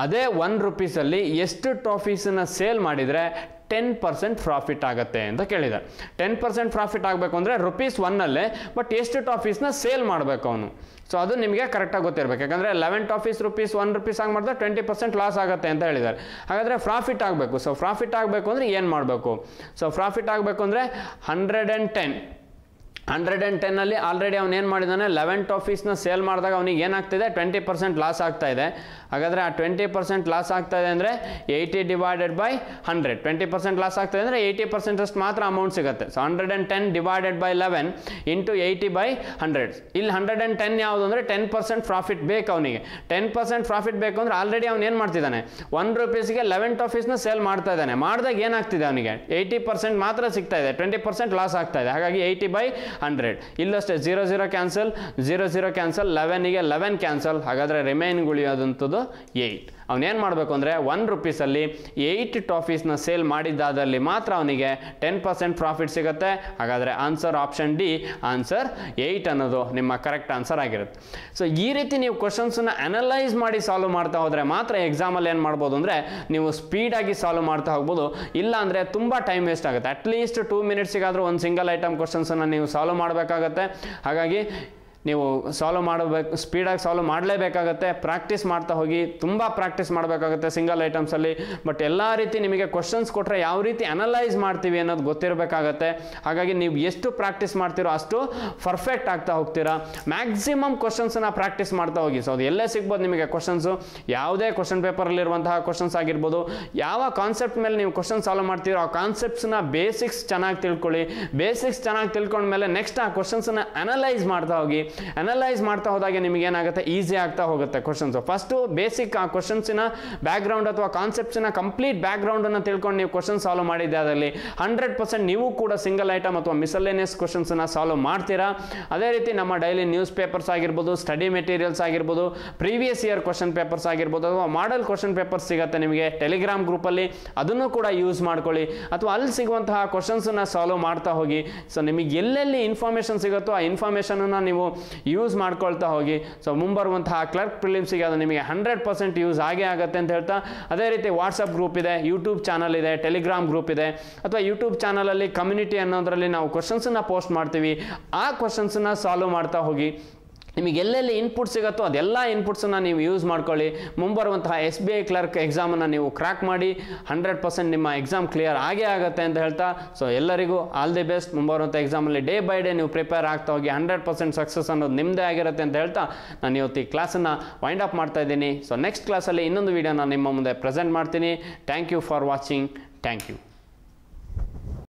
ಅದೇ 1 ರೂಪೀಸಲ್ಲಿ ಎಷ್ಟು ಟಾಫೀಸನ್ನು ಸೇಲ್ ಮಾಡಿದರೆ 10% ಪ್ರಾಫಿಟ್ ಆಗುತ್ತೆ ಅಂತ ಕೇಳಿದ್ದಾರೆ. 10% ಪ್ರಾಫಿಟ್ ಆಗಬೇಕು ಅಂದರೆ ₹1ನಲ್ಲೇ, ಬಟ್ ಎಷ್ಟು ಟಾಫೀಸ್ನ ಸೇಲ್ ಮಾಡಬೇಕು ಅವನು. ಸೊ ಅದು ನಿಮಗೆ ಕರೆಕ್ಟಾಗಿ ಗೊತ್ತಿರಬೇಕು. ಯಾಕಂದರೆ 11 ಟಾಫೀಸ್ ₹1 ಆಗಿ ಮಾಡಿದ್ರೆ 20% ಲಾಸ್ ಆಗುತ್ತೆ ಅಂತ ಹೇಳಿದ್ದಾರೆ. ಹಾಗಾದರೆ ಪ್ರಾಫಿಟ್ ಆಗಬೇಕು. ಸೊ ಪ್ರಾಫಿಟ್ ಆಗಬೇಕು ಅಂದರೆ ಏನು ಮಾಡಬೇಕು? ಸೊ ಪ್ರಾಫಿಟ್ ಆಗಬೇಕು ಅಂದರೆ 110ನಲ್ಲಿ ಆಲ್ರೆಡಿ ಅವನು ಏನು ಮಾಡಿದ್ದಾನೆ 11 ಟಾಫೀಸ್ನ ಸೇಲ್ ಮಾಡಿದಾಗ ಅವನಿಗೆ ಏನಾಗ್ತಿದೆ 20% ಲಾಸ್ ಆಗ್ತಾ ಇದೆ. ಹಾಗಾದರೆ ಆ 20% ಲಾಸ್ ಆಗ್ತಾ ಇದೆ ಅಂದರೆ 80 / 100 20% ಲಾಸ್ ಆಗ್ತಾಯಿದೆ ಅಂದರೆ 80% ಅಷ್ಟು ಮಾತ್ರ ಅಮೌಂಟ್ ಸಿಗುತ್ತೆ. So 110 / 11 into 80/100. ಇಲ್ಲಿ 110 ಯಾವುದು ಅಂದರೆ 10% ಪ್ರಾಫಿಟ್ ಬೇಕು ಅವನಿಗೆ. 10% ಪ್ರಾಫಿಟ್ ಬೇಕು ಅಂದರೆ ಆಲ್ರೆಡಿ ಅವನು ಏನು ಮಾಡ್ತಿದ್ದಾನೆ 1 ರೂಪೀಸ್ಗೆ 11 ಟಾಫೀಸ್ನ ಸೇಲ್ ಮಾಡ್ತಾ ಇದ್ದಾನೆ. ಮಾಡಿದಾಗ ಏನಾಗ್ತಿದೆ ಅವನಿಗೆ 80% ಮಾತ್ರ ಸಿಗ್ತಾ ಇದೆ, 20% ಲಾಸ್ ಆಗ್ತಾ ಇದೆ. ಹಾಗಾಗಿ 80/100. ಇಲ್ಲಷ್ಟೇ 0 0 ಕ್ಯಾನ್ಸಲ್ 0 0 ಕ್ಯಾನ್ಸಲ್ 11ಗೆ 11 ಕ್ಯಾನ್ಸಲ್. ಹಾಗಾದರೆ ರಿಮೈನಿಂಗ್ ಉಳಿಯೋದಂಥದ್ದು 8. ಅವನೇನು ಮಾಡಬೇಕು ಅಂದರೆ 1 ರೂಪೀಸಲ್ಲಿ 8 ಟಾಫೀಸ್ನ ಸೇಲ್ ಮಾಡಿದ್ದಾದಲ್ಲಿ ಮಾತ್ರ ಅವನಿಗೆ 10% ಪ್ರಾಫಿಟ್ ಸಿಗುತ್ತೆ. ಹಾಗಾದರೆ ಆನ್ಸರ್ ಆಪ್ಷನ್ ಡಿ ಆನ್ಸರ್ 8 ಅನ್ನೋದು ನಿಮ್ಮ ಕರೆಕ್ಟ್ ಆನ್ಸರ್ ಆಗಿರುತ್ತೆ. ಸೊ ಈ ರೀತಿ ನೀವು ಕ್ವಶನ್ಸನ್ನ ಅನಲೈಸ್ ಮಾಡಿ ಸಾಲ್ವ್ ಮಾಡ್ತಾ ಹೋದರೆ ಮಾತ್ರ ಎಕ್ಸಾಮಲ್ಲಿ ಏನು ಮಾಡ್ಬೋದು ಅಂದರೆ ನೀವು ಸ್ಪೀಡಾಗಿ ಸಾಲ್ವ್ ಮಾಡ್ತಾ ಹೋಗ್ಬೋದು. ಇಲ್ಲ ಅಂದರೆ ತುಂಬ ಟೈಮ್ ವೇಸ್ಟ್ ಆಗುತ್ತೆ. ಅಟ್ಲೀಸ್ಟ್ 2 ಮಿನಿಟ್ಸಿಗಾದರೂ ಒಂದು ಸಿಂಗಲ್ ಐಟಮ್ ಕ್ವಶನ್ಸನ್ನು ನೀವು ಸಾಲ್ವ್ ಮಾಡಬೇಕಾಗತ್ತೆ. ಹಾಗಾಗಿ ನೀವು ಸಾಲ್ವ್ ಮಾಡಬೇಕು, ಸ್ಪೀಡಾಗಿ ಸಾಲ್ವ್ ಮಾಡಲೇಬೇಕಾಗತ್ತೆ. ಪ್ರಾಕ್ಟೀಸ್ ಮಾಡ್ತಾ ಹೋಗಿ, ತುಂಬ ಪ್ರಾಕ್ಟೀಸ್ ಮಾಡಬೇಕಾಗುತ್ತೆ ಸಿಂಗಲ್ ಐಟಮ್ಸಲ್ಲಿ. ಬಟ್ ಎಲ್ಲ ರೀತಿ ನಿಮಗೆ ಕ್ವಶನ್ಸ್ ಕೊಟ್ಟರೆ ಯಾವ ರೀತಿ ಅನಲೈಸ್ ಮಾಡ್ತೀವಿ ಅನ್ನೋದು ಗೊತ್ತಿರಬೇಕಾಗತ್ತೆ. ಹಾಗಾಗಿ ನೀವು ಎಷ್ಟು ಪ್ರಾಕ್ಟೀಸ್ ಮಾಡ್ತೀರೋ ಅಷ್ಟು ಪರ್ಫೆಕ್ಟ್ ಆಗ್ತಾ ಹೋಗ್ತೀರಾ. ಮ್ಯಾಕ್ಸಿಮಮ್ ಕ್ವಶನ್ಸನ್ನ ಪ್ರಾಕ್ಟೀಸ್ ಮಾಡ್ತಾ ಹೋಗಿ. ಸೊ ಅದು ಎಲ್ಲೇ ಸಿಗ್ಬೋದು ನಿಮಗೆ ಕ್ವಶನ್ಸು, ಯಾವುದೇ ಕ್ವಶನ್ ಪೇಪರಲ್ಲಿರುವಂತಹ ಕ್ವಶನ್ಸ್ ಆಗಿರ್ಬೋದು. ಯಾವ ಕಾನ್ಸೆಪ್ಟ್ ಮೇಲೆ ನೀವು ಕ್ವಶನ್ ಸಾಲ್ವ್ ಮಾಡ್ತೀರೋ ಆ ಕಾನ್ಸೆಪ್ಟ್ಸ್ನ ಬೇಸಿಕ್ಸ್ ಚೆನ್ನಾಗಿ ತಿಳ್ಕೊಳ್ಳಿ. ಬೇಸಿಕ್ಸ್ ಚೆನ್ನಾಗಿ ತಿಳ್ಕೊಂಡ್ಮೇಲೆ ನೆಕ್ಸ್ಟ್ ಆ ಕ್ವಶನ್ಸನ್ನ ಅನಲೈಸ್ ಮಾಡ್ತಾ ಹೋಗಿ. ಅನಲೈಸ್ ಮಾಡ್ತಾ ಹೋದಾಗೆ ನಿಮಗೆ ಏನಾಗುತ್ತೆ, ಈಸಿ ಆಗ್ತಾ ಹೋಗುತ್ತೆ ಕ್ವಶನ್ಸ್. ಫಸ್ಟು ಬೇಸಿಕ್ ಆ ಕ್ವಶನ್ಸಿನ ಬ್ಯಾಕ್ಗ್ರೌಂಡ್ ಅಥವಾ ಕಾನ್ಸೆಪ್ಟ್ಸಿನ ಕಂಪ್ಲೀಟ್ ಬ್ಯಾಕ್ಗ್ರೌಂಡನ್ನು ತಿಳ್ಕೊಂಡು ನೀವು ಕ್ವಶನ್ ಸಾಲ್ವ್ ಮಾಡಿದ್ದೆ ಅದರಲ್ಲಿ 100% ನೀವು ಕೂಡ ಸಿಂಗಲ್ ಐಟಮ್ ಅಥವಾ ಮಿಸಲೇನಿಯಸ್ ಕ್ವಶನ್ಸನ್ನು ಸಾಲ್ವ್ ಮಾಡ್ತೀರಾ. ಅದೇ ರೀತಿ ನಮ್ಮ ಡೈಲಿ ನ್ಯೂಸ್ ಪೇಪರ್ಸ್ ಆಗಿರ್ಬೋದು, ಸ್ಟಡಿ ಮೆಟೀರಿಯಲ್ಸ್ ಆಗಿರ್ಬೋದು, ಪ್ರೀವಿಯಸ್ ಇಯರ್ ಕ್ವಶನ್ ಪೇಪರ್ಸ್ ಆಗಿರ್ಬೋದು, ಅಥವಾ ಮಾಡೆಲ್ ಕ್ವಶನ್ ಪೇಪರ್ಸ್ ಸಿಗುತ್ತೆ ನಿಮಗೆ ಟೆಲಿಗ್ರಾಮ್ ಗ್ರೂಪಲ್ಲಿ, ಅದನ್ನು ಕೂಡ ಯೂಸ್ ಮಾಡ್ಕೊಳ್ಳಿ. ಅಥವಾ ಅಲ್ಲಿ ಸಿಗುವಂತಹ ಕ್ವಶನ್ಸನ್ನು ಸಾಲ್ವ್ ಮಾಡ್ತಾ ಹೋಗಿ. ಸೊ ನಿಮಗೆ ಎಲ್ಲೆಲ್ಲಿ ಇನ್ಫಾರ್ಮೇಷನ್ ಸಿಗುತ್ತೋ ಆ ಇನ್ಫಾರ್ಮೇಷನನ್ನು ನೀವು ಯೂಸ್ ಮಾಡ್ಕೊಳ್ತಾ ಹೋಗಿ. ಸೊ ಮುಂಬರುವಂತಹ ಕ್ಲರ್ಕ್ ಪ್ರಿಲಿಮ್ಸಿಗೆ ಅದು ನಿಮಗೆ 100% ಯೂಸ್ ಆಗೇ ಆಗುತ್ತೆ ಅಂತ ಹೇಳ್ತಾ, ಅದೇ ರೀತಿ ವಾಟ್ಸಪ್ ಗ್ರೂಪ್ ಇದೆ, ಯೂಟ್ಯೂಬ್ ಚಾನಲ್ ಇದೆ, ಟೆಲಿಗ್ರಾಮ್ ಗ್ರೂಪ್ ಇದೆ. ಅಥವಾ ಯೂಟ್ಯೂಬ್ ಚಾನಲಲ್ಲಿ ಕಮ್ಯುನಿಟಿ ಅನ್ನೋದರಲ್ಲಿ ನಾವು ಕ್ವಶನ್ಸನ್ನು ಪೋಸ್ಟ್ ಮಾಡ್ತೀವಿ. ಆ ಕ್ವಶನ್ಸನ್ನು ಸಾಲ್ವ್ ಮಾಡ್ತಾ ಹೋಗಿ. ನಿಮಗೆ ಎಲ್ಲೆಲ್ಲಿ ಇನ್ಪುಟ್ ಸಿಗುತ್ತೋ ಅದೆಲ್ಲ ಇನ್ಪುಟ್ಸನ್ನು ನೀವು ಯೂಸ್ ಮಾಡ್ಕೊಳ್ಳಿ. ಮುಂಬರುವಂತಹ SBI ಕ್ಲರ್ಕ್ ಎಕ್ಸಾಮನ್ನು ನೀವು ಕ್ರ್ಯಾಕ್ ಮಾಡಿ 100% ನಿಮ್ಮ ಎಕ್ಸಾಮ್ ಕ್ಲಿಯರ್ ಆಗೇ ಆಗುತ್ತೆ ಅಂತ ಹೇಳ್ತಾ, ಸೊ ಎಲ್ಲರಿಗೂ ಆಲ್ ದಿ ಬೆಸ್ಟ್. ಮುಂಬರುವಂಥ ಎಕ್ಸಾಮಲ್ಲಿ ಡೇ ಬೈ ಡೇ ನೀವು ಪ್ರಿಪೇರ್ ಆಗ್ತಾ ಹೋಗಿ. 100% ಸಕ್ಸಸ್ ಅನ್ನೋದು ನಿಮ್ಮದೇ ಆಗಿರುತ್ತೆ ಅಂತ ಹೇಳ್ತಾ ನಾನು ಇವತ್ತು ಈ ಕ್ಲಾಸನ್ನು ವೈಂಡ್ ಅಪ್ ಮಾಡ್ತಾ ಇದ್ದೀನಿ. ಸೊ ನೆಕ್ಸ್ಟ್ ಕ್ಲಾಸಲ್ಲಿ ಇನ್ನೊಂದು ವೀಡಿಯೋನ ನಿಮ್ಮ ಮುಂದೆ ಪ್ರೆಸೆಂಟ್ ಮಾಡ್ತೀನಿ. Thank you for watching. Thank you.